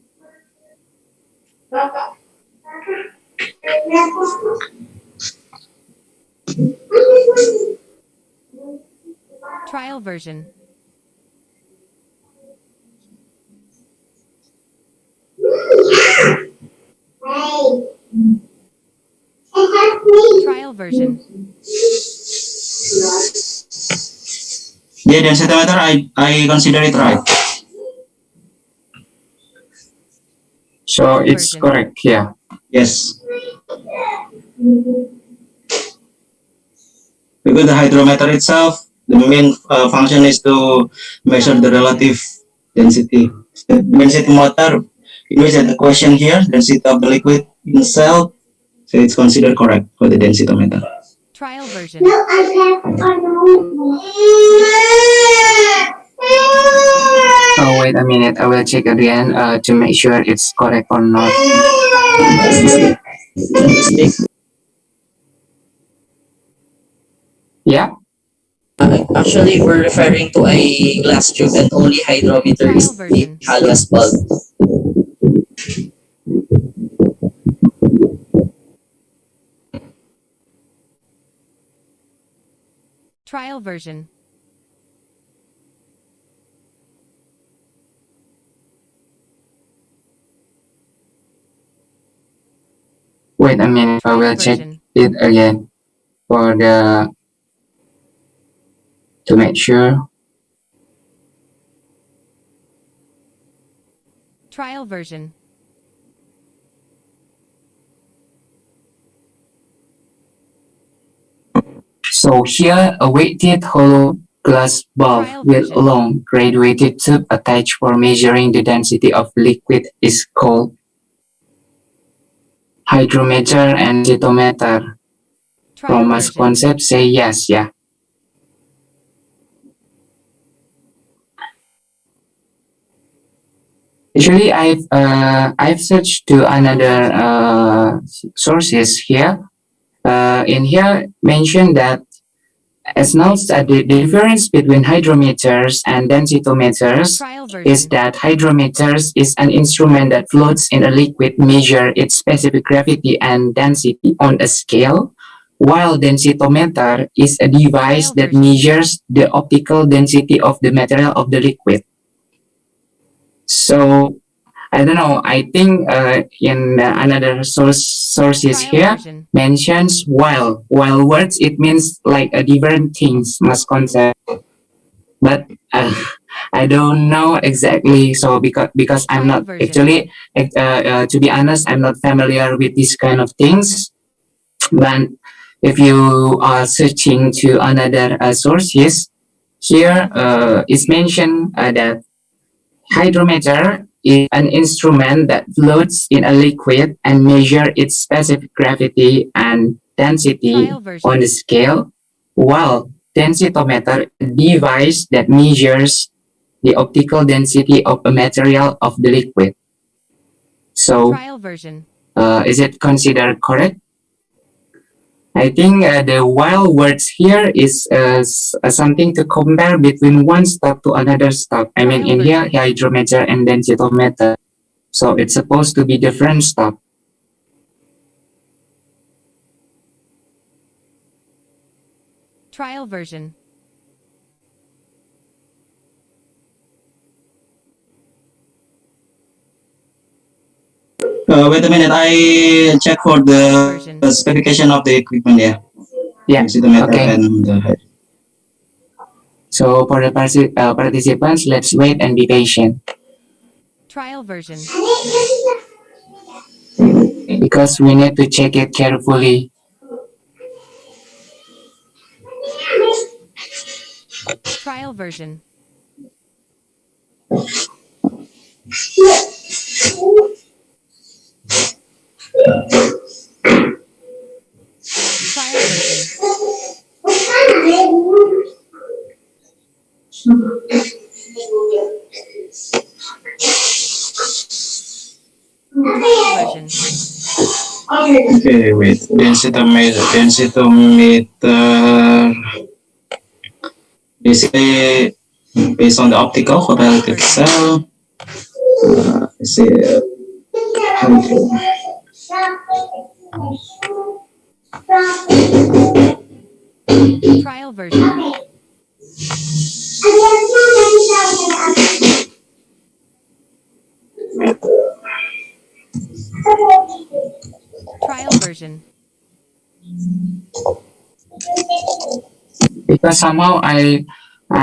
Trial version. Trial version. Yeah, densitometer, I consider it right. So Trial it's version. correct, yeah. Yes. Because the hydrometer itself, the main function is to measure the relative density. The density motor, it means that the question here, density of the liquid itself, so it's considered correct for the densitometer. Trial version. Oh, wait a minute. I will check again to make sure it's correct or not. Yeah. Actually, we're referring to a glass tube and only hydrometer Trial is the version. hollow as bulb. Trial version. Wait a minute. I Trial will check version. it again for the to make sure. Trial version. So here, a weighted hollow glass bulb Trial with version. a long graduated tube attached for measuring the density of liquid is called hydrometer and densitometer. Trial From mass version. concept, say yes, yeah. Actually, I've searched to another sources here. In here, mentioned that as notes that the difference between hydrometers and densitometers Trial is version. that hydrometers is an instrument that floats in a liquid, measure its specific gravity and density on a scale, while densitometer is a device Trial that version. measures the optical density of the material of the liquid. So I don't know. I think in another sources Trial here version. mentions while words it means like a different things must concept, but I don't know exactly. So because I'm Trial not version. actually to be honest, I'm not familiar with these kind of things. But if you are searching to another sources here, it's mentioned that hydrometer is an instrument that floats in a liquid and measure its specific gravity and density Trial on version. the scale, while densitometer is a device that measures the optical density of a material of the liquid. So, Trial version. is it considered correct? I think the while words here is something to compare between one stock to another stock. I mean, Trial in here, version. hydrometer and densitometer. So it's supposed to be different stock. Trial version. Wait a minute, I check for Trial the version. specification of the equipment, yeah. Yeah. Densitometer Okay. and the height. So for the participants, let's wait and be patient Trial version. because we need to check it carefully. Trial version. Trial version. Trial version. Okay, wait. Densitometer. basically based on the optical photoelectric cell. Let's see. Trial version. Trial version. Because somehow I'm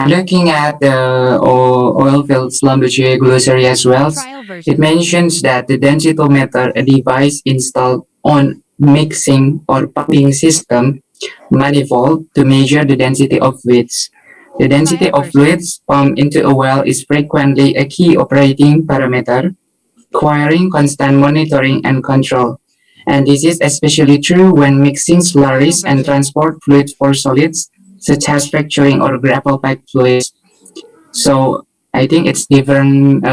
looking at the oil field Schlumberger glossary as well. Trial It version. mentions that the densitometer, a device installed on mixing or pumping system manifold to measure the density of fluids. The density Trial of version. fluids pumped into a well is frequently a key operating parameter, requiring constant monitoring and control. And this is especially true when mixing slurries and version. transport fluids for solids, such as fracturing or gravel pipe fluids. So I think it's different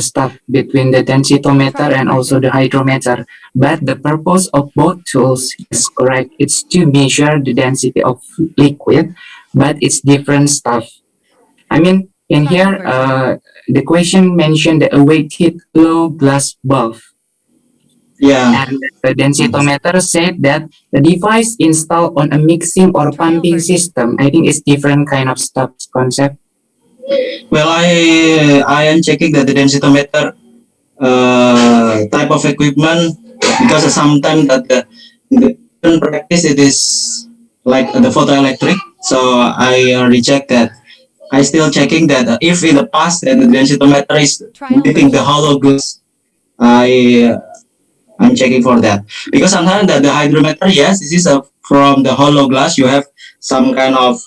stuff between the densitometer and also the hydrometer. But the purpose of both tools is correct. It's to measure the density of liquid, but it's different stuff. I mean, in here, the question mentioned the awaited low glass bulb. Yeah. And the densitometer said that the device installed on a mixing or pumping system, I think it's different kind of stuff concept. Well, I am checking that the densitometer type of equipment because sometimes that in practice it is like the photoelectric. So I reject that. I still checking that if in the past that the densitometer is within the hollow glass, I'm checking for that because sometimes the hydrometer, yes, this is from the hollow glass. You have some kind of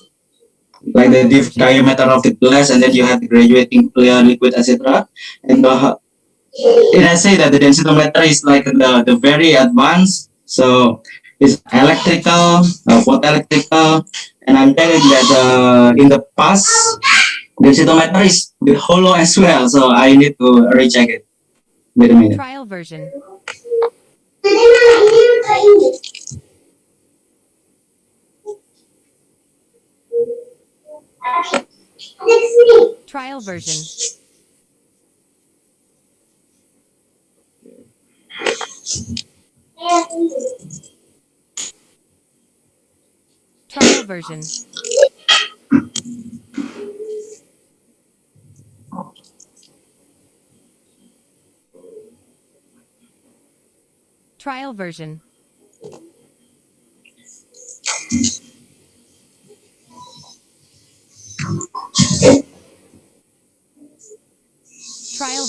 like the diameter of the glass, and then you have the graduating clear liquid, etc. And I say that the densitometer is like the very advanced, so it's electrical, photoelectrical, and I'm telling that in the past densitometer is with hollow as well, so I need to recheck it. Wait a minute. Trial version. Trial version. Trial version. Trial version. Trial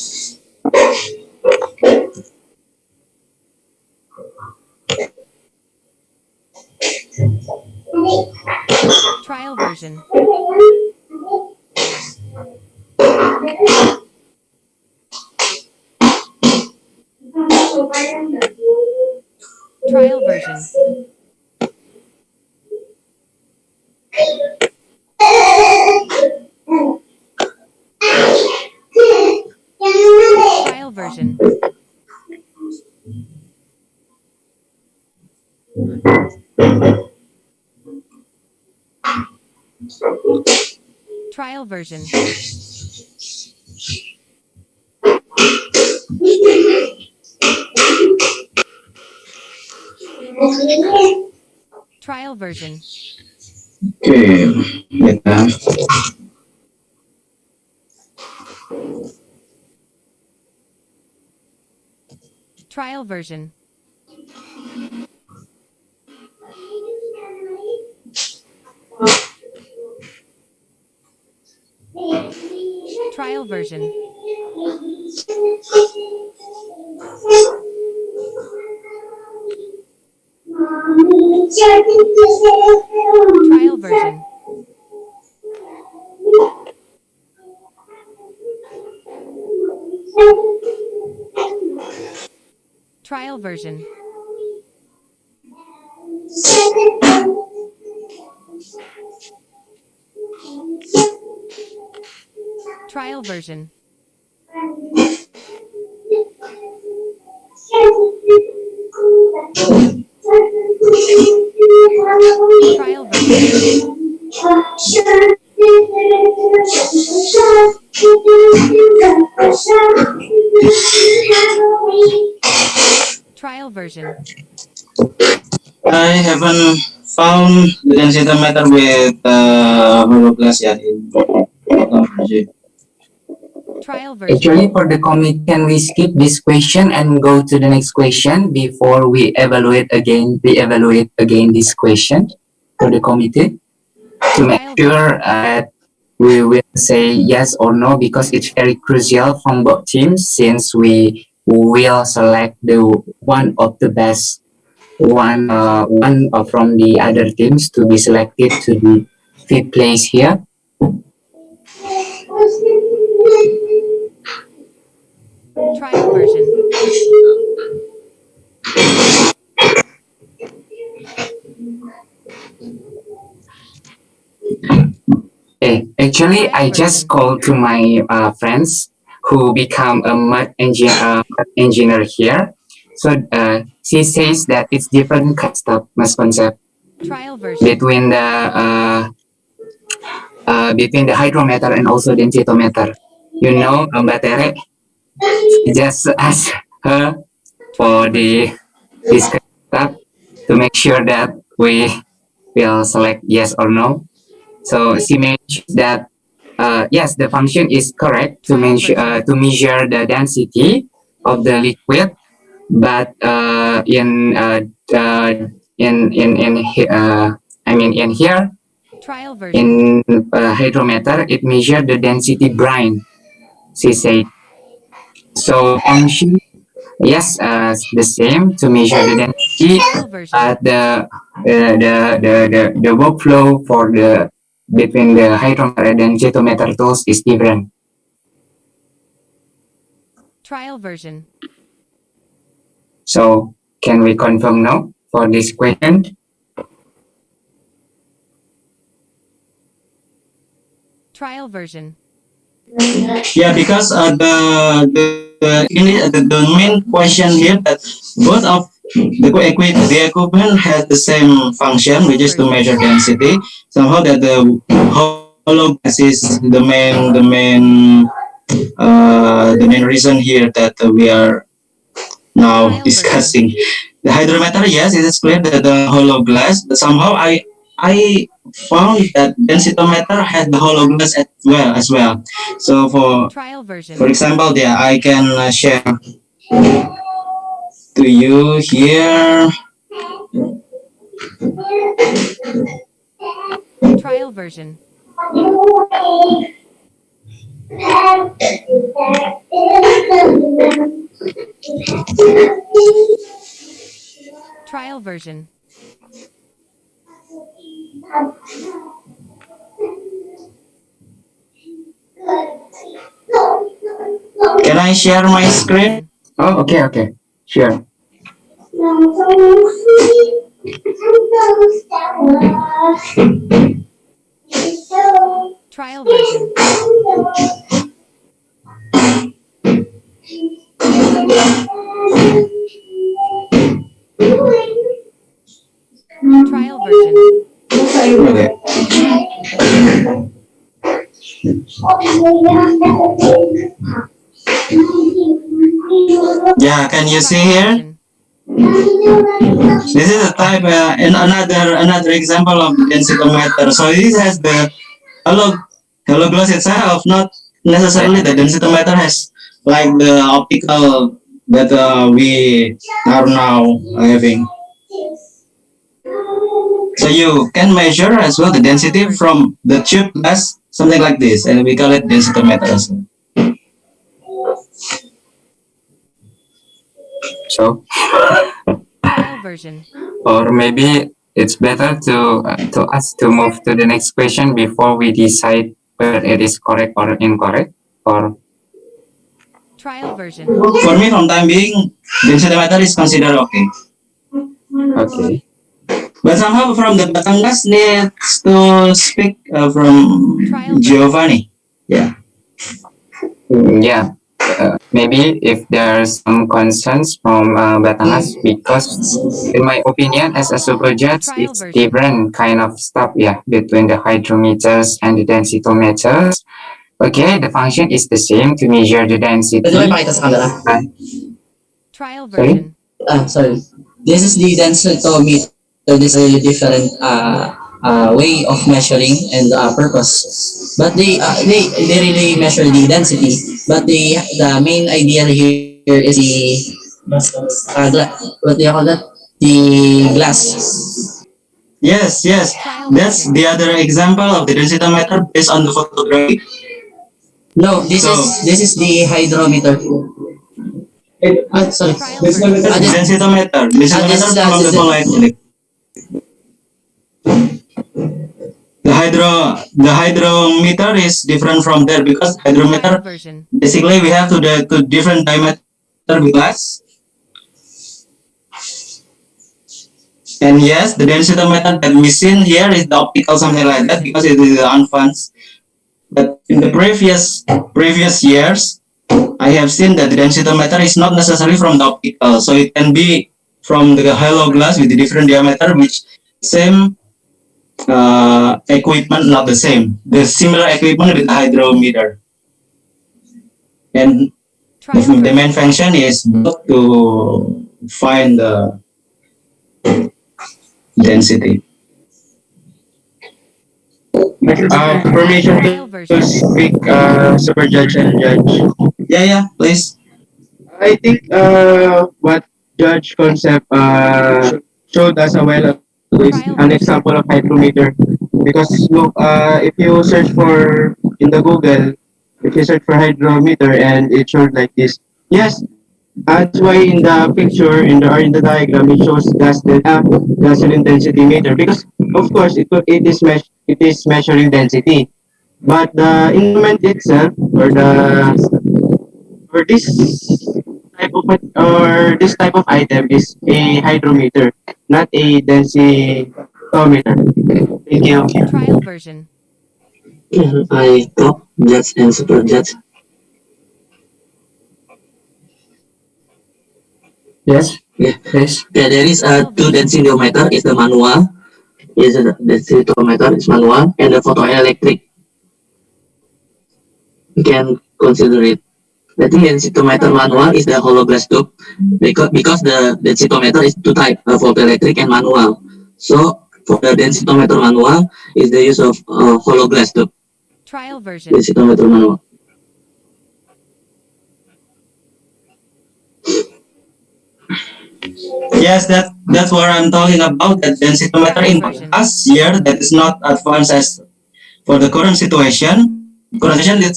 version. Trial version. Trial version. Trial version. Trial version. Trial version. Okay, Trial version. Trial version. Trial version. Trial version. Trial version. Trial version. Trial version. I haven't found the densitometer with hollow glass yet in technology. Trial version. Actually, for the committee, can we skip this question and go to the next question before we evaluate again, re-evaluate again this question for the committee to make sure that we will say yes or no, because it's very crucial from both teams, since we will select the one of the best one from the other teams to be selected to the fifth place here. Trial version. Okay, actually, I just called to my friends who become a engineer here. So she says that it's different mass concept Trial version. between the hydrometer and also densitometer. You know, Mbak Tere, just ask her for this step to make sure that we will select yes or no. So she mentions that yes, the function is correct to measure the density of the liquid, but in here Trial version. in hydrometer it measures the density brine. She said so. Function yes, the same to measure the density, but the workflow for the between the hydrometer and densitometer tools is different. Trial version. So can we confirm no for this question? Trial version. Yeah, because the main question here that both of the equipment has the same function, which is to measure density. Somehow that the hollow gas is the main reason here that we are now discussing. The hydrometer, yes, it is clear that the hollow glass, but somehow I found that densitometer has the hollow glass as well. So for example, yeah, I can share to you here. Trial version. Trial version. Can I share my screen? Oh, okay, sure. Trial version. Trial version. Yeah, can you see here? This is a type and another example of densitometer. So this has the hollow glass itself, not necessarily the densitometer has like the optical that we are now having. So you can measure as well the density from the tube glass, something like this, and we call it densitometer as well. So, version. Or maybe it's better to us to move to the next question before we decide whether it is correct or incorrect. Or trial version. For me, from time being, densitometer is considered okay. Okay. But somehow from the Batangas needs to speak from Giovanni. Yeah. Yeah. maybe if there's some concerns from Batangas, because in my opinion, as a super judge, Trial it's version. different kind of stuff, yeah, between the hydrometers and the densitometers. Okay, the function is the same to measure the density. Pwede ba ipakita sa camera? Trial Sorry? version. Sorry. This is the densitometer. This is a different way of measuring and purpose. But they really measure the density. But the main idea here is the what do you call that? The glass. Yes, yes. That's the other example of the densitometer based on the photography. No, this is the hydrometer. Sorry. Densitometer. Densitometer from the folate. The hydrometer is different from there because hydrometer basically we have to different diameter with glass. And yes, the densitometer that we seen here is the optical, something like that, because it is advanced. But in the previous years, I have seen that the densitometer is not necessarily from the optical, so it can be from the hollow glass with the different diameter, which same equipment, not the same. The similar equipment with the hydrometer. And the main function is to find the density. Permission to speak, super judge and judge. Yeah, please. I think what Judge Concept showed us a while ago is an example of hydrometer. Because look, if you search for in the Google, if you search for hydrometer and it showed like this, yes, that's why in the picture in the diagram it shows gasoline density meter, because of course it is measuring density, but the instrument itself or this type of item is a hydrometer, not a densitometer. Thank you. Trial version. I top judge and super judge. Yes. Yeah, there is two densitometer. Is the manual. Is the densitometer is manual, and the photoelectric. You can consider it. I think densitometer manual is the hollow glass tube, because the densitometer is two type, photoelectric and manual. So for the densitometer manual is the use of hollow glass tube. Trial version. Densitometer manual. Yes, that's what I'm talking about. That densitometer in the past year that is not advanced as for the current situation. Current situation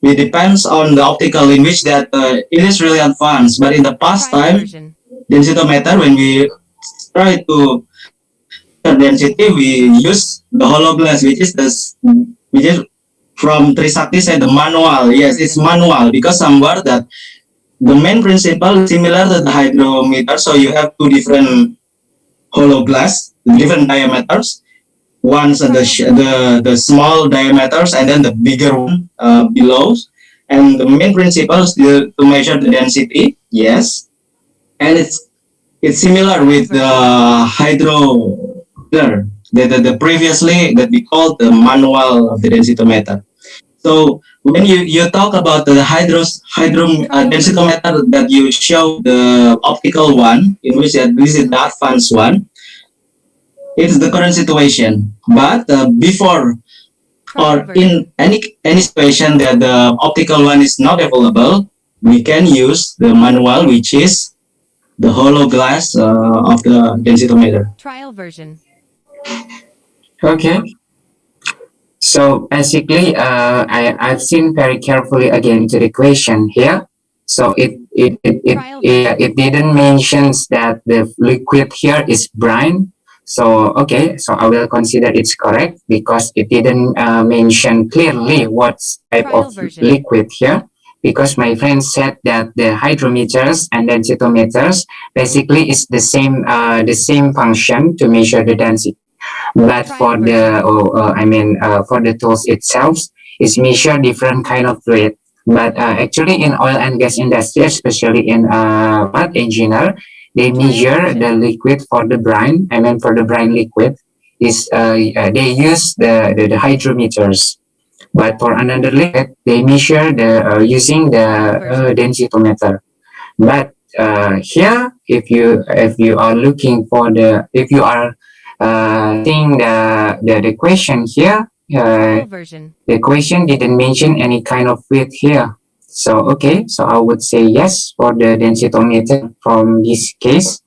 it depends on the optical in which that it is really advanced. But in the past time, densitometer when we try to density, we use the hollow glass, which is from Trisakti said the manual. Yes, it's manual because somewhere that the main principle is similar to the hydrometer. So you have two different hollow glass, different diameters. One's the small diameters and then the bigger one below. And the main principle is to measure the density. Yes, and it's similar with the hydrometer, the previously that we called the manual of the densitometer. So when you talk about the densitometer that you show the optical one, in which this is the advanced one, it's the current situation. But before or in any situation that the optical one is not available, we can use the manual, which is the hollow glass of the densitometer. Trial version. Okay. So basically, I've seen very carefully again to the question here. So it didn't mention that the liquid here is brine. So okay, so I will consider it's correct because it didn't mention clearly what type of liquid here. Because my friend said that the hydrometers and densitometers basically is the same function to measure the density. But for the for the tools itself, is measure different kind of fluid. But actually, in oil and gas industry, especially in mud engineer, they measure the liquid for the brine. I mean, for the brine liquid, is they use the hydrometers. But for another liquid, they measure the using the densitometer. But here, if you are looking for the if you are seeing the question here, the question didn't mention any kind of weight here. So okay, so I would say yes for the densitometer from this case,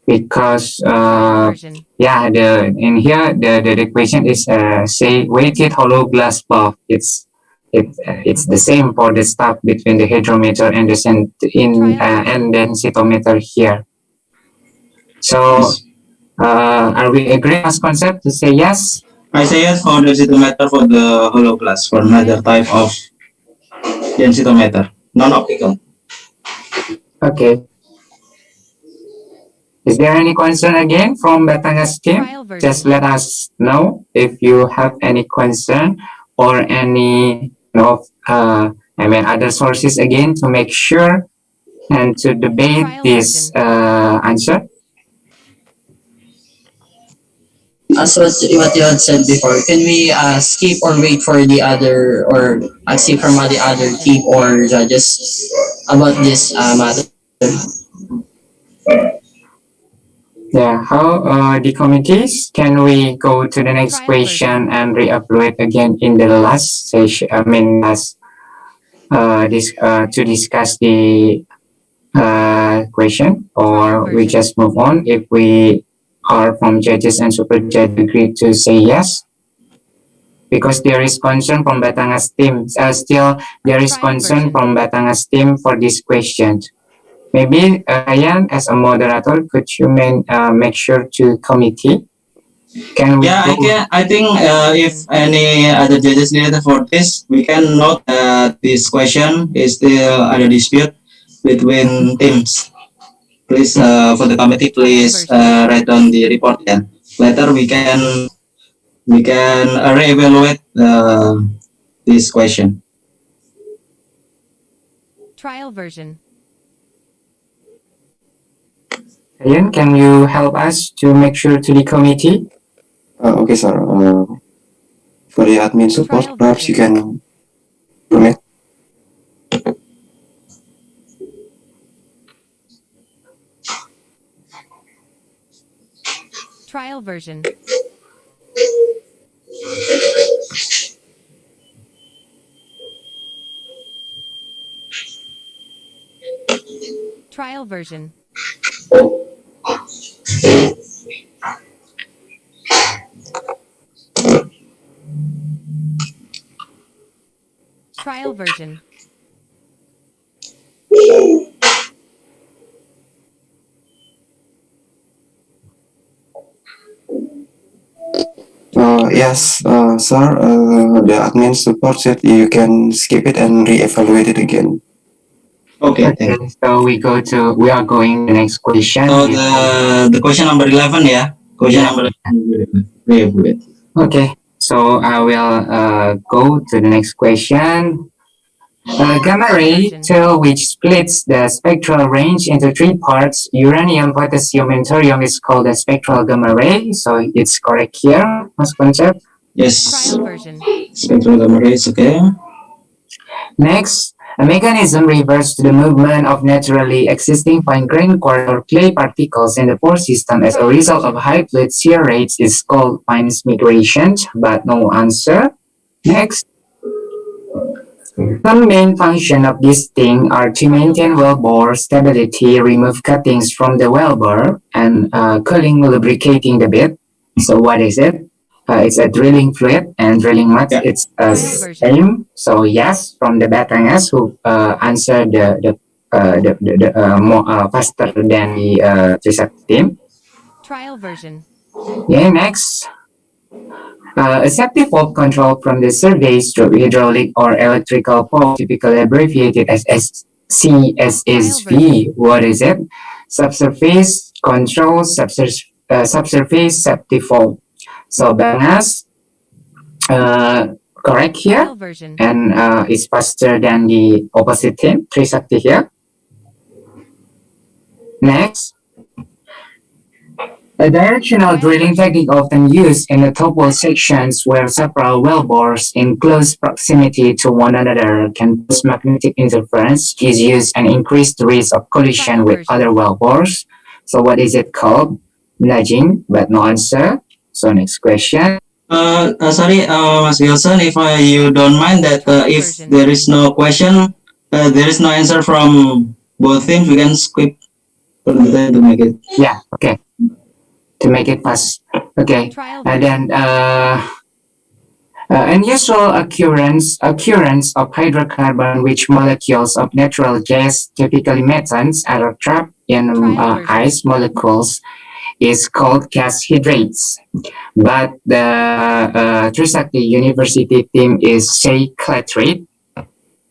because yeah, the in here the question is say weighted hollow glass bulb. It's the same for the stuff between the hydrometer and the and densitometer here. So are we agreeing as concept to say yes? I say yes for densitometer for the hollow glass for another type of densitometer, non-optical. Okay. Is there any concern again from Batangas team? Just let us know if you have any concern or any other sources again to make sure and to debate this answer. As what you had said before, can we skip or wait for the other or skip from the other team or judges about this matter? Yeah, how the committees, can we go to the next question and re-upload again in the last session, to discuss the question, or we just move on if we are from judges and super judge agree to say yes? Because there is concern from Batangas team, still there is concern from Batangas team for this question. Maybe Ryan, as a moderator, could you make sure to committee? Can we? Yeah, I think if any other judges needed for this, we can note that this question is still under dispute between teams. Please, for the committee, please write down the report. Yeah. Later we can reevaluate this question. Trial version. Ryan, can you help us to make sure to the committee? Okay, sir. For the admin support, perhaps you can permit. Trial version. Trial version. Trial version. Yes, sir. The admin support said you can skip it and re-evaluate it again. Okay. So we are going the next question. So the question number 11, yeah. Question number 11. Okay. So I will go to the next question. Gamma ray, which splits the spectral range into three parts, uranium, potassium, and thorium, is called a spectral gamma ray. So it's correct here, as concept. Yes. Trial version. Spectral gamma rays, okay. Next, a mechanism refers to the movement of naturally existing fine-grained quartz or clay particles in the pore system as a result of high fluid shear rates is called Fine's migration, but no answer. Next. Some main function of this thing are to maintain wellbore stability, remove cuttings from the wellbore, and cooling, lubricating the bed. So what is it? It's a drilling fluid and drilling mud. Yeah. It's same. So yes, from the Batangas who answered the more faster than the research team. Trial version. Yeah. Next. Acceptive fault control from the surveys through hydraulic or electrical fault, typically abbreviated as CSSV. What is it? Subsurface control, subsurface safety fault. So Batangas, correct here, Trial version. and is faster than the opposite team, Trisakti here. Next, a directional drilling technique often used in the top wall sections where several well bores in close proximity to one another can cause magnetic interference is used and increase the risk of collision with other well bores. So what is it called? Nudging, but no answer. So next question. Sorry, Mas Wilson, if you don't mind that if there is no question, there is no answer from both teams, we can skip for the time to make it. Yeah, okay. To make it fast. Okay. And then unusual occurrence of hydrocarbon-rich molecules of natural gas, typically methanes, are trapped in ice molecules is called gas hydrates. But the Trisakti University team is say clatrate.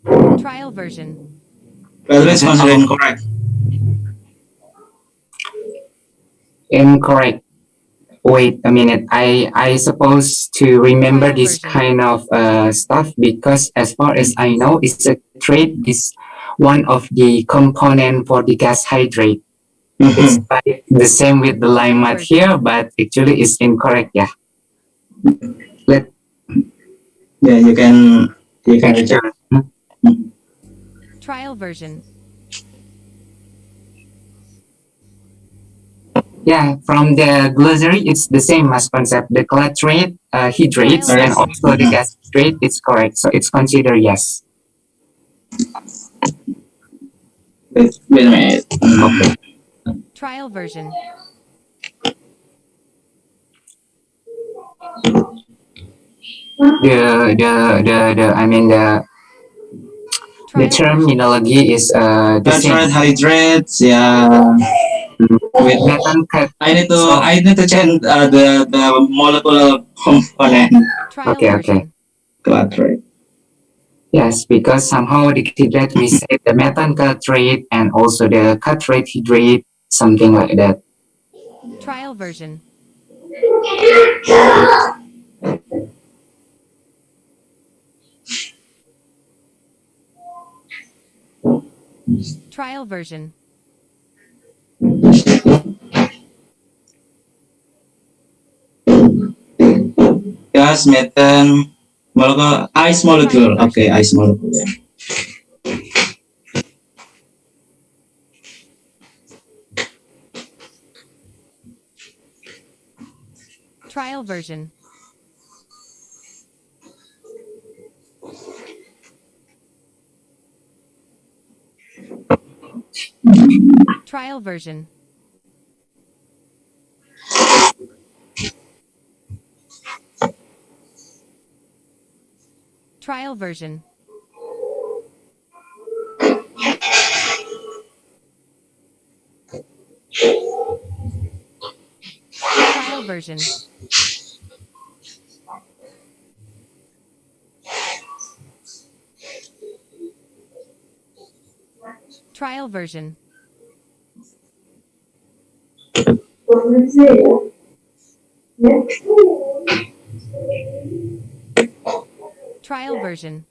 Trial version. Clatrate is considered incorrect. Incorrect. Wait a minute. I supposed to remember this kind of stuff because as far as I know, it's a trait is one of the component for the gas hydrate. It's like the same with the lime mud here, but actually it's incorrect. Yeah. Yeah, you can check. Trial version. Yeah, from the glossary, it's the same as concept. The clatrate, hydrates, and also the gas hydrate, it's correct. So it's considered yes. Wait a minute. Okay. Trial version. The terminology is the same. Hydrates, yeah. Wait, I need to change the molecular component. Okay. Clatrate. Yes, because somehow the hydrate we say the methyl clatrate and also the clatrate hydrate, something like that. Trial version. Trial version. Gas, methane, molecule, ice molecule. Okay, ice molecule. Yeah. Trial version. Trial version. Trial version. Trial version. Trial version. Trial version.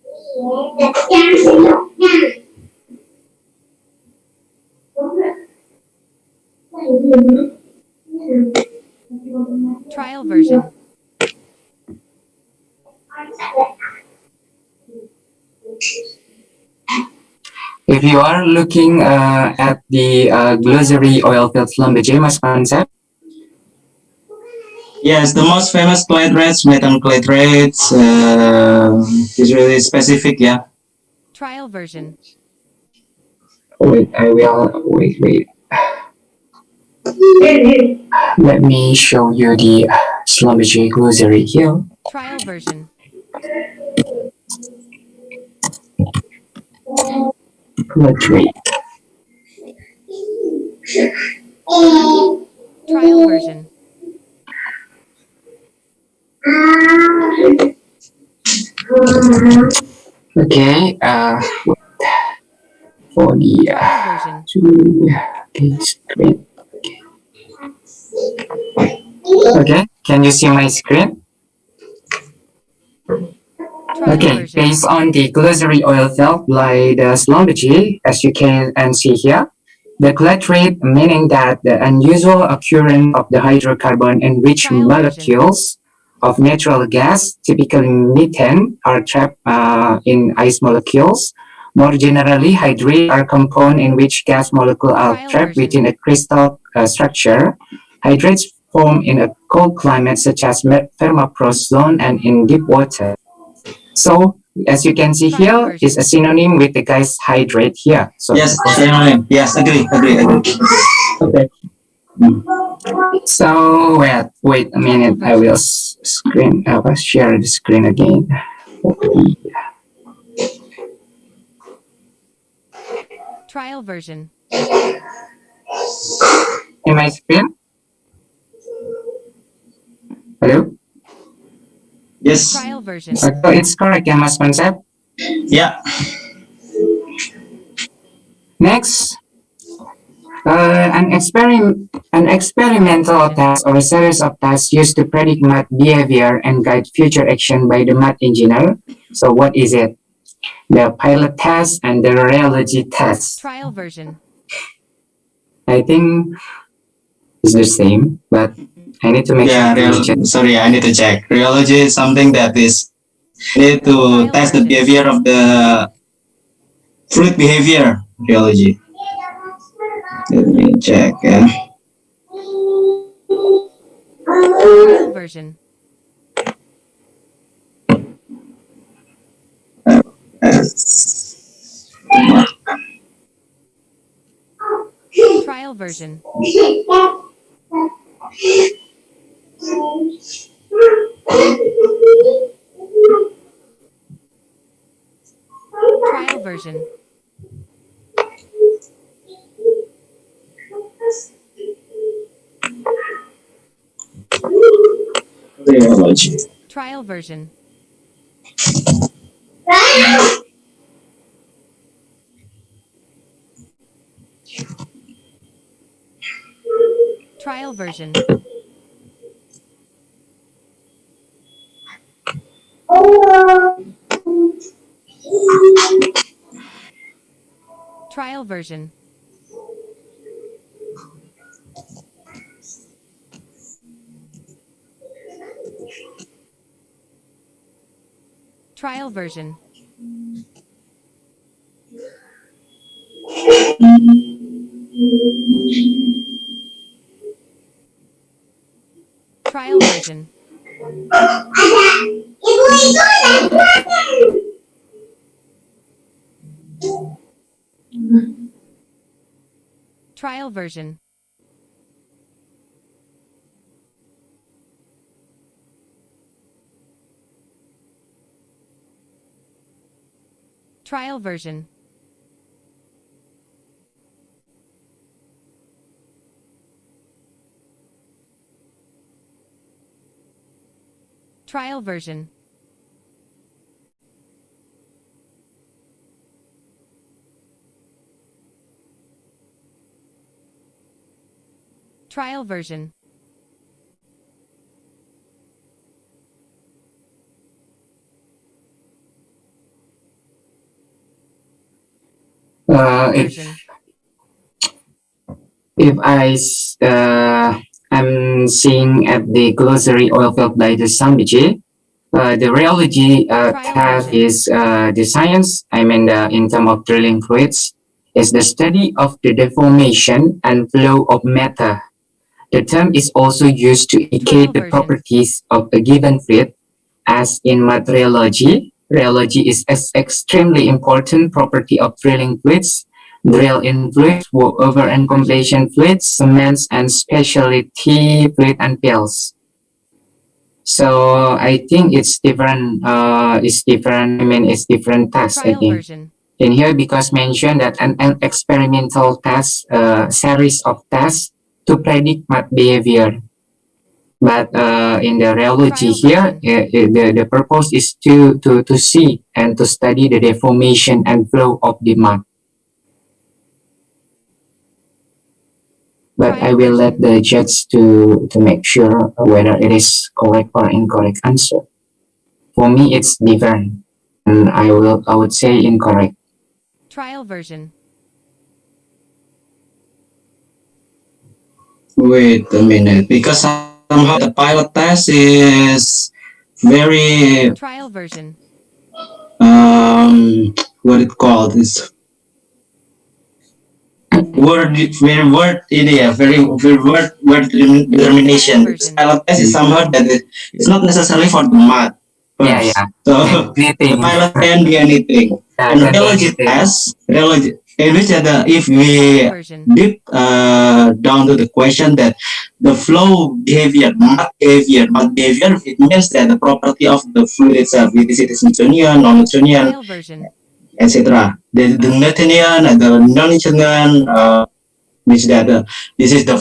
Trial version. If you are looking at the glossary oilfield schlumberger concept, yes, the most famous clatrates, methyl clatrates, is really specific, yeah. Trial version. Wait. Let me show you the Schlumberger glossary here. Trial version. Clatrate. Trial version. Okay, for the screen. Okay, can you see my screen? Okay, based on the glossary oil felt by the Schlumberger, as you can see here, the glycerate meaning that the unusual occurrence of the hydrocarbon-enriched molecules of natural gas, typically methane, are trapped in ice molecules. More generally, hydrates are compounds in which gas molecules are trapped within a crystal structure. Hydrates form in a cold climate such as permafrost zone and in deep water. So, as you can see here, is a synonym with the gas hydrate here. So Yes, synonym. Yes, agree. okay. So wait a minute. I will share the screen again. Trial version. In my screen. Hello. Yes. Trial version. So it's correct, yeah, Mas Concept. Yeah. Next, an experimental test or a series of tests used to predict math behavior and guide future action by the math engineer. So what is it? The pilot test and the rheology test. Trial version. I think it's the same, but I need to make sure. Sorry, I need to check. Rheology is something that is need to test the behavior of the fluid behavior. Rheology. Let me check. Trial version. Trial version. Trial version. Rheology. Trial version. Trial version. Trial version. Trial version. Trial version. Trial version. Trial version. Trial version. Trial version. I'm seeing at the glossary oil field by the Sambiji, the rheology test is the science, in terms of drilling fluids, is the study of the deformation and flow of matter. The term is also used to indicate the properties of a given fluid, as in materiology. Rheology is an extremely important property of drilling fluids. Drill-in fluids, over and completion fluids, cements, and specialty fluid and pills. So I think it's different. It's different tests. I think in here because mentioned that an experimental test, series of tests to predict math behavior. But in the rheology here, the purpose is to see and to study the deformation and flow of the mud. But I will let the judge to make sure whether it is correct or incorrect answer. For me, it's different. I would say incorrect. Trial version. Wait a minute, because somehow the pilot test is very Trial version. what it called is word idea, very word determination. This pilot test is somehow that it's not necessarily for the math. Yeah, First. yeah. So the Anything. pilot can be anything. Yeah, And can be rheology anything. test, rheology, in which if we deep down to the question that the flow behavior, mud behavior, it means that the property of the fluid itself, it is Newtonian, non-Newtonian, Trial version. etc. The Newtonian and the non-Newtonian, which that this is the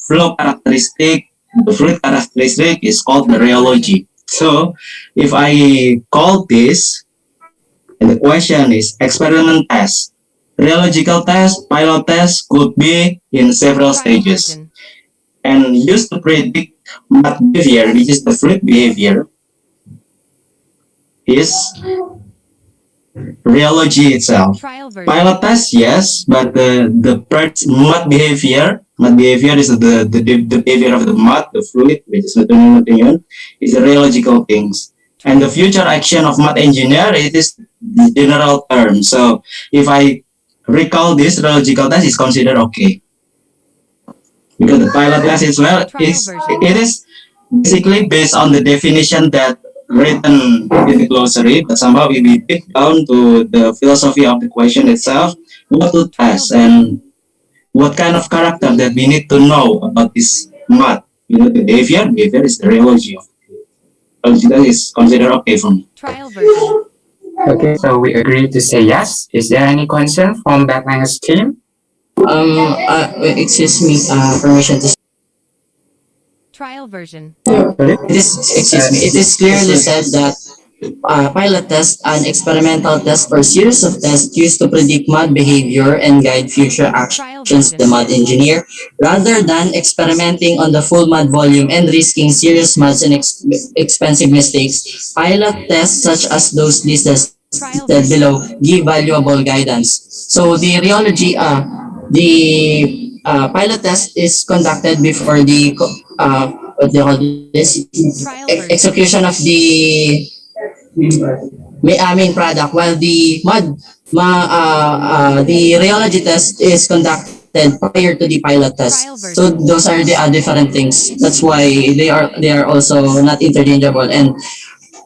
flow characteristic, the fluid characteristic is called the rheology. So if I call this, and the question is experiment test, rheological test, pilot test could be in several stages, and used to predict mud behavior, which is the fluid behavior, is rheology itself. Pilot test, yes, but the mud behavior is the behavior of the mud, the fluid, which is Newtonian, is the rheological things. And the future action of mud engineer, it is the general term. So if I recall this rheological test is considered okay. Because the pilot test as well it is basically based on the definition that written in the glossary, but somehow we dig down to the philosophy of the question itself, what to test and what kind of character that we need to know about this mud. You know, the behavior is the rheology of that is considered okay for me. Trial version. Okay, so we agree to say yes. Is there any concern from Batman's team? Excuse me, permission to. Trial version. It is clearly said that pilot test, an experimental test or series of tests used to predict mud behavior and guide future actions of the mud engineer, rather than experimenting on the full mud volume and risking serious muds and expensive mistakes. Pilot tests such as those listed below give valuable guidance. So the rheology, pilot test is conducted before the what do you call this execution of the main product, while the the rheology test is conducted prior to the pilot test. So those are the different things. That's why they are also not interchangeable, and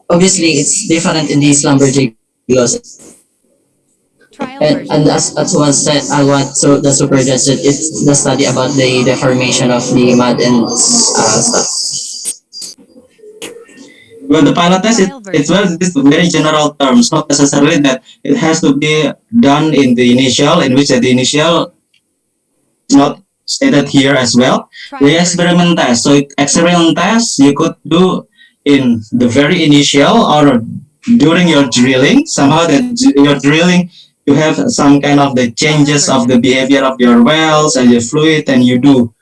obviously it's different in the lumberjack gloss. And as was said, so the supervisor said, it's the study about the deformation of the mud and stuff. Well, the pilot test, it's very general terms, not necessarily that it has to be done in the initial, in which the initial is not stated here as well. The experiment test. So experiment test you could do in the very initial or during your drilling. Somehow that your drilling, you have some kind of the changes of the behavior of your wells and your fluid, and you do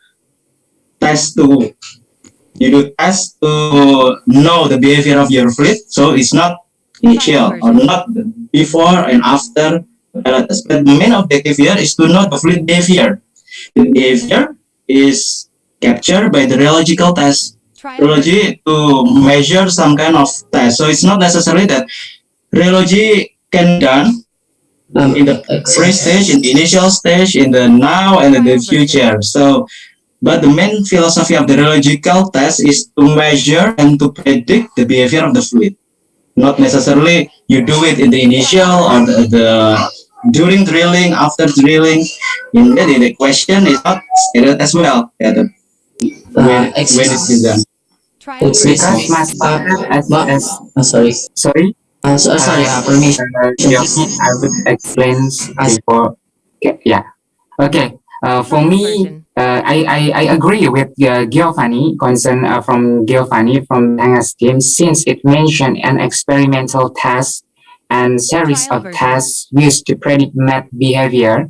test to know the behavior of your fluid. So it's not initial or not before and after the pilot test. But the main objective here is to know the fluid behavior. The behavior is captured by the rheological test. Rheology to measure some kind of test. So it's not necessarily that rheology can be done in the pre-stage, in the initial stage, in the now and in the future. So, but the main philosophy of the rheological test is to measure and to predict the behavior of the fluid. Not necessarily you do it in the initial or the during drilling, after drilling. In the question is not stated as well. Yeah, when it is done. Sorry. Permission. I would explain before. Yeah. Okay. For me, I agree with Giovanni concern from Giovanni from Anga's team, since it mentioned an experimental test and series of tests used to predict mud behavior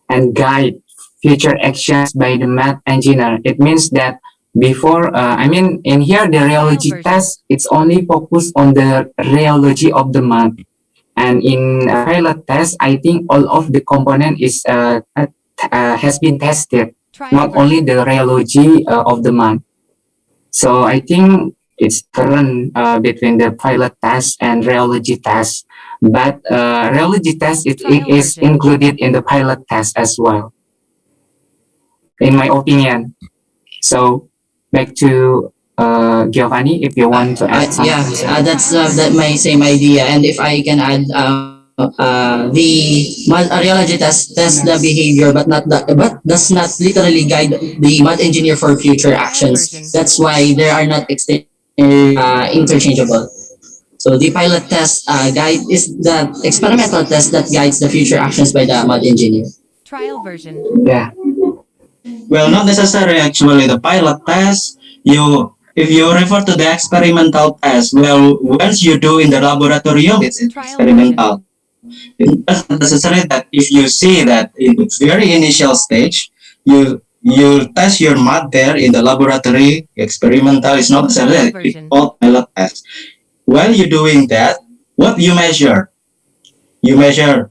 and guide future actions by the mud engineer. It means that before, in here the rheology test, it's only focused on the rheology of the mud, And in pilot test, I think all of the component is has been tested, not only the rheology of the mud. So I think it's different between the pilot test and rheology test. But rheology test it is included in the pilot test as well, in my opinion. So back to Giovanni, if you want to add something. Yeah, that's that my same idea. And if I can add, the mud rheology test the behavior, but does not literally guide the mud engineer for future actions. That's why they are not interchangeable. So the pilot test guide is the experimental test that guides the future actions by the mud engineer. Trial version. Yeah. Well, not necessarily actually the pilot test. If you refer to the experimental test, well, once you do in the laboratorium, it's experimental. It doesn't necessarily that if you see that in the very initial stage, you test your mud there in the laboratory, experimental is not necessarily called pilot test. While you're doing that, what you measure? You measure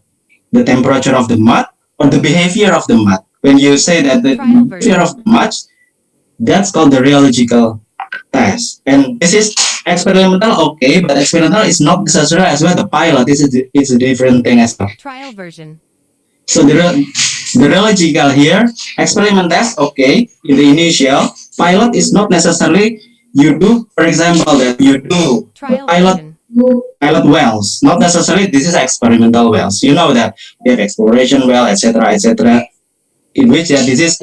the temperature of the mud or the behavior of the mud. When you say that the behavior of the mud, that's called the rheological test. And this is experimental, okay, but experimental is not necessarily as well the pilot. It's a different thing as well. Trial version. So the rheological here, experiment test, okay, in the initial. Pilot is not necessarily you do, for example, that you do pilot wells. Not necessarily this is experimental wells. You know that we have exploration well, etc., etc. In which this is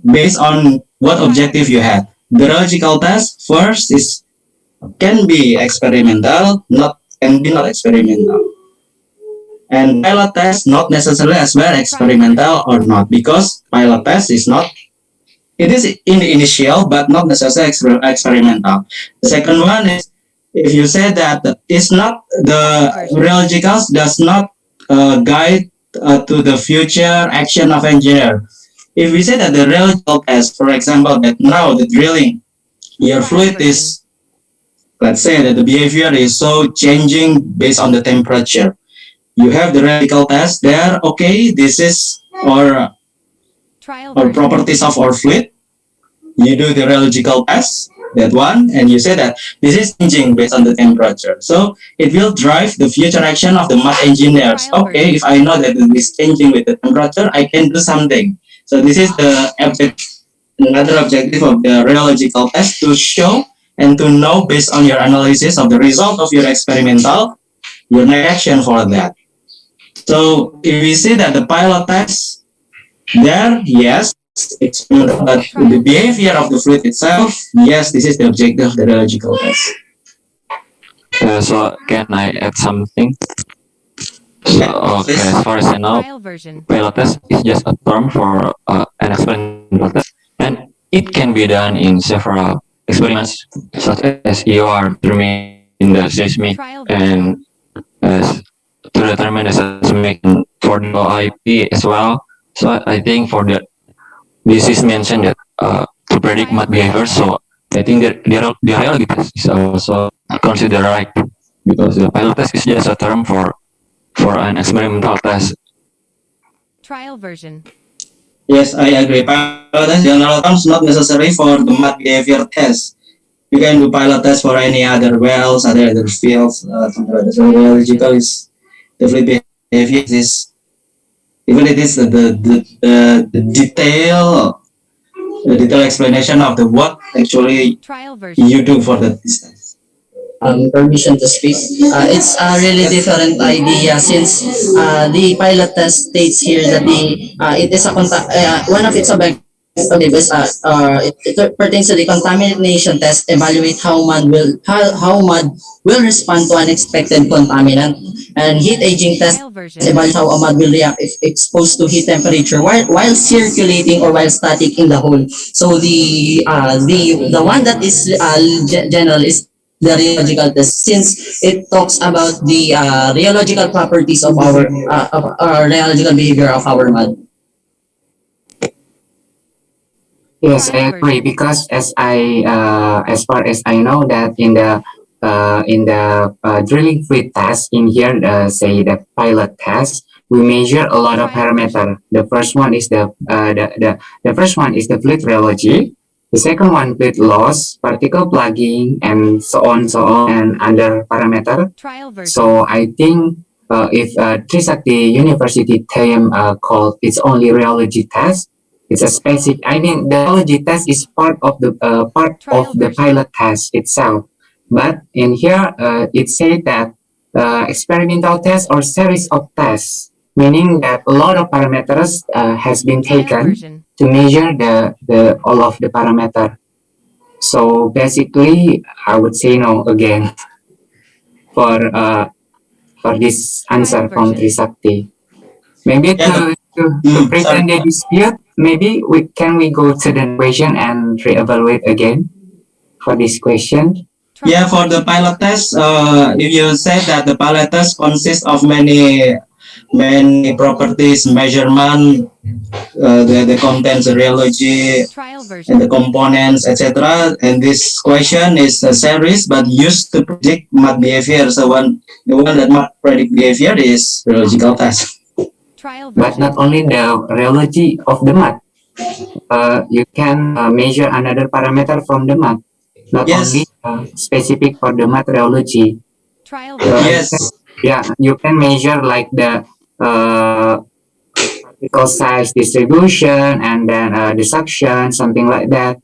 based on what objective you had. The rheological test first can be experimental, can be not experimental. And pilot test not necessarily as well experimental or not, because pilot test is not, it is in the initial but not necessarily experimental. The second one is if you say that it's not the rheologicals does not guide to the future action of engineer. If we say that the rheological test, for example, that now the drilling, your fluid is, let's say that the behavior is so changing based on the temperature. You have the rheological test there, okay, this is our properties of our fluid. You do the rheological test, that one, and you say that this is changing based on the temperature. So it will drive the future action of the mud engineers. Okay, if I know that it is changing with the temperature, I can do something. So this is the another objective of the rheological test, to show and to know based on your analysis of the result of your experimental, your next action for that. So if we see that the pilot test there, yes, experimental, but the behavior of the fluid itself, yes, this is the objective of the rheological test. So can I add something? So, okay, as far as I know, pilot test is just a term for an experimental test, and it can be done in several experiments, such as EOR, determining the seismic, and as to determine the seismic for the IP as well. So I think for that, this is mentioned that to predict mud behavior. So I think that the rheology test is also considered right, because the pilot test is just a term for an experimental test. Trial version. Yes, I agree. Pilot test general terms not necessary for the mud behavior test. You can do pilot test for any other wells, other fields. So rheological is the fluid behavior is, even it is the detail explanation of the what actually you do for the distance. Permission to speak. It's a really different idea, since the pilot test states here that it is a one of its objectives it pertains to the contamination test. Evaluate how mud will respond to unexpected contaminant, and heat aging test evaluate how a mud will react if exposed to heat temperature while circulating or while static in the hole. So the one that is general is the rheological test, since it talks about the rheological properties of our rheological behavior of our mud. Yes, I agree, because as far as I know that in the in the drilling fluid test in here, say the pilot test, we measure a lot of parameter. The first one is the first one is the fluid rheology. The second one, fluid loss, particle plugging, and so on, and other parameter. So I think if Trisakti University team called it's only rheology test, it's a specific. I mean, the rheology test is part of the pilot test itself. But in here, it said that experimental test or series of tests, meaning that a lot of parameters has been taken to measure the all of the parameter. So basically, I would say no again for this answer from Trisakti. Maybe to present the dispute, maybe we go to the question and reevaluate again for this question. Yeah, for the pilot test, if you say that the pilot test consists of many properties, measurement, the contents, rheology, and the components, etc. And this question is a series, but used to predict mud behavior. So the one that might predict behavior is rheological test. But not only the rheology of the mud, you can measure another parameter from the mud. Not only specific for the meteorology. Yes. Yeah, you can measure like the particle size distribution and then the suction, something like that.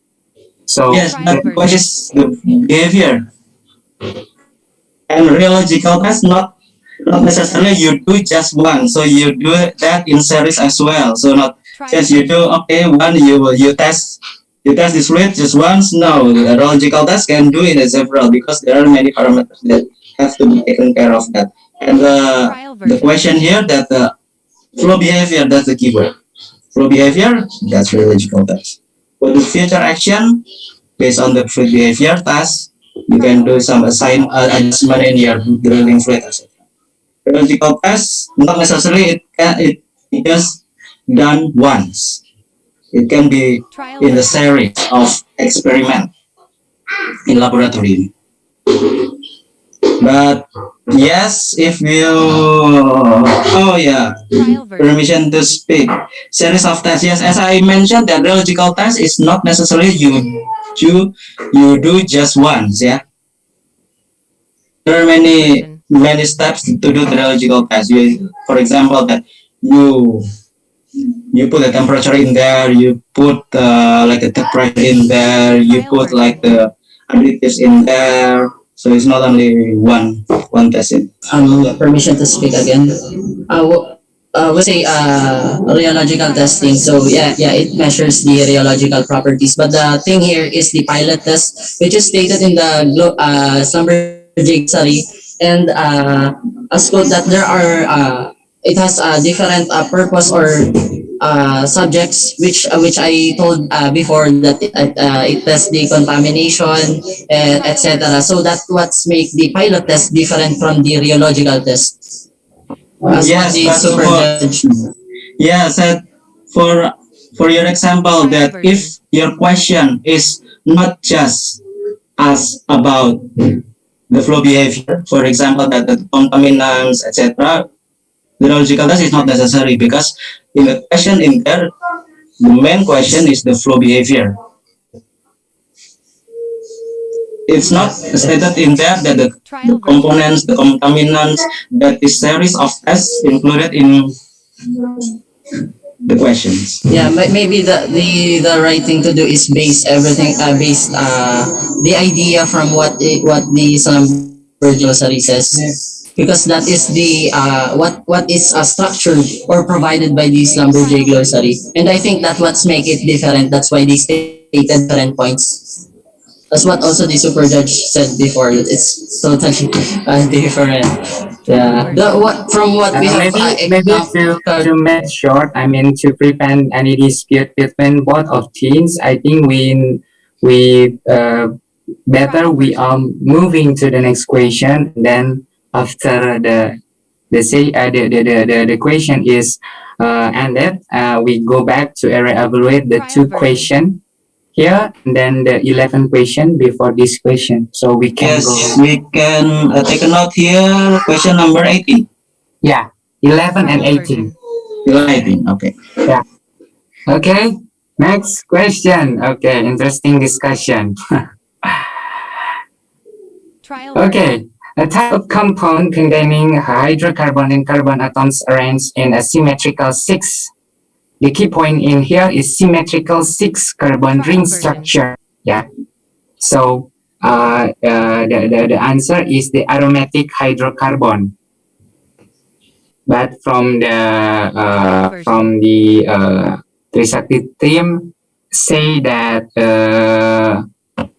So yes, but what is the behavior? And rheological test not necessarily you do just one, so you do that in series as well. So not just you do one you test this fluid just once. No, the rheological test can do it as several because there are many parameters that have to be taken care of that. And the question here that the flow behavior, that's the keyword. Flow behavior, that's rheological test. For the future action, based on the fluid behavior task, you can do some adjustment in your drilling fluid, etc. Rheological test, not necessarily it just done once. It can be in the series of experiment in laboratory. But yes, if you permission to speak, series of tests. Yes, as I mentioned, that rheological test is not necessarily you do just once. Yeah, there are many steps to do the rheological test. For example, that you put the temperature in there, you put like the pressure in there, you put like the additives in there. So it's not only one test. Permission to speak again. We say rheological testing. So yeah, it measures the rheological properties. But the thing here is the pilot test, which is stated in the Schlumberger study, and as quote that there are it has a different purpose or subjects, which I told before that it tests the contamination, etc. So that's what's make the pilot test different from the rheological test. Yes, for your example, that if your question is not just as about the flow behavior, for example, that the contaminants, etc. The rheological test is not necessary because in the question in there, the main question is the flow behavior. It's not stated in there that the components, the contaminants, that is series of tests included in the questions. Yeah, maybe the right thing to do is base everything the idea from what the Schlumberger glossary says. Because that is the what is structured or provided by the Schlumberger glossary, and I think that's what's make it different. That's why they stated different points. That's what also the super judge said before. It's totally different. Yeah. We have maybe to make short, I mean to prevent any dispute between both of teams. I think we better we are moving to the next question. Then after the question is ended, we go back to evaluate the two questions here, and then the 11th question before this question. So we can Yes, go. we can take a note here. Question number 18. Yeah, 11 and Trial 18. version. 18. Okay. Yeah. Okay. Next question. Okay, interesting discussion. Trial version. Okay. A type of compound containing hydrocarbon and carbon atoms arranged in a symmetrical 6. The key point in here is symmetrical 6 carbon Trial ring version. structure. Yeah. So the answer is the aromatic hydrocarbon. But from the Trisakti team say that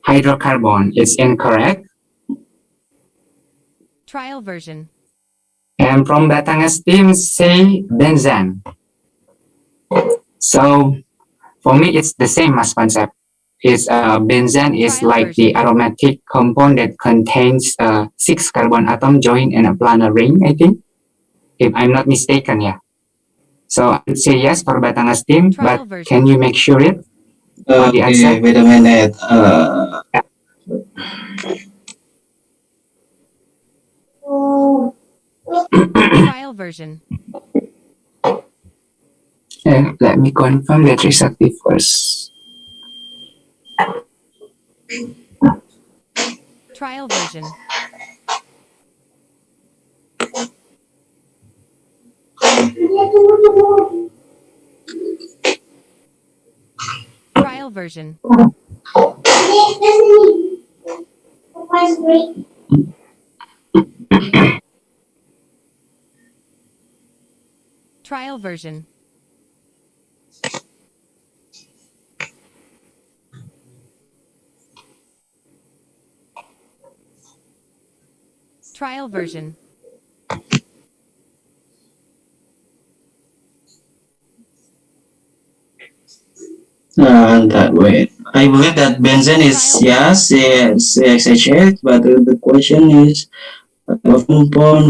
hydrocarbon is incorrect. Trial version. And from Batangas team say benzene. So for me it's the same as concept. Is benzene is Trial like the version. aromatic compound that contains 6 carbon atom joined in a planar ring, I think, if I'm not mistaken. Yeah. So I would say yes for Batangas team, Trial but version. can you make sure it for the Okay, answer? wait a minute. Trial version. Let me confirm the Trisakti first. Trial version. Trial version. Trial version. Trial version. That way. I believe that benzene is yes, CXH8, but the question is compound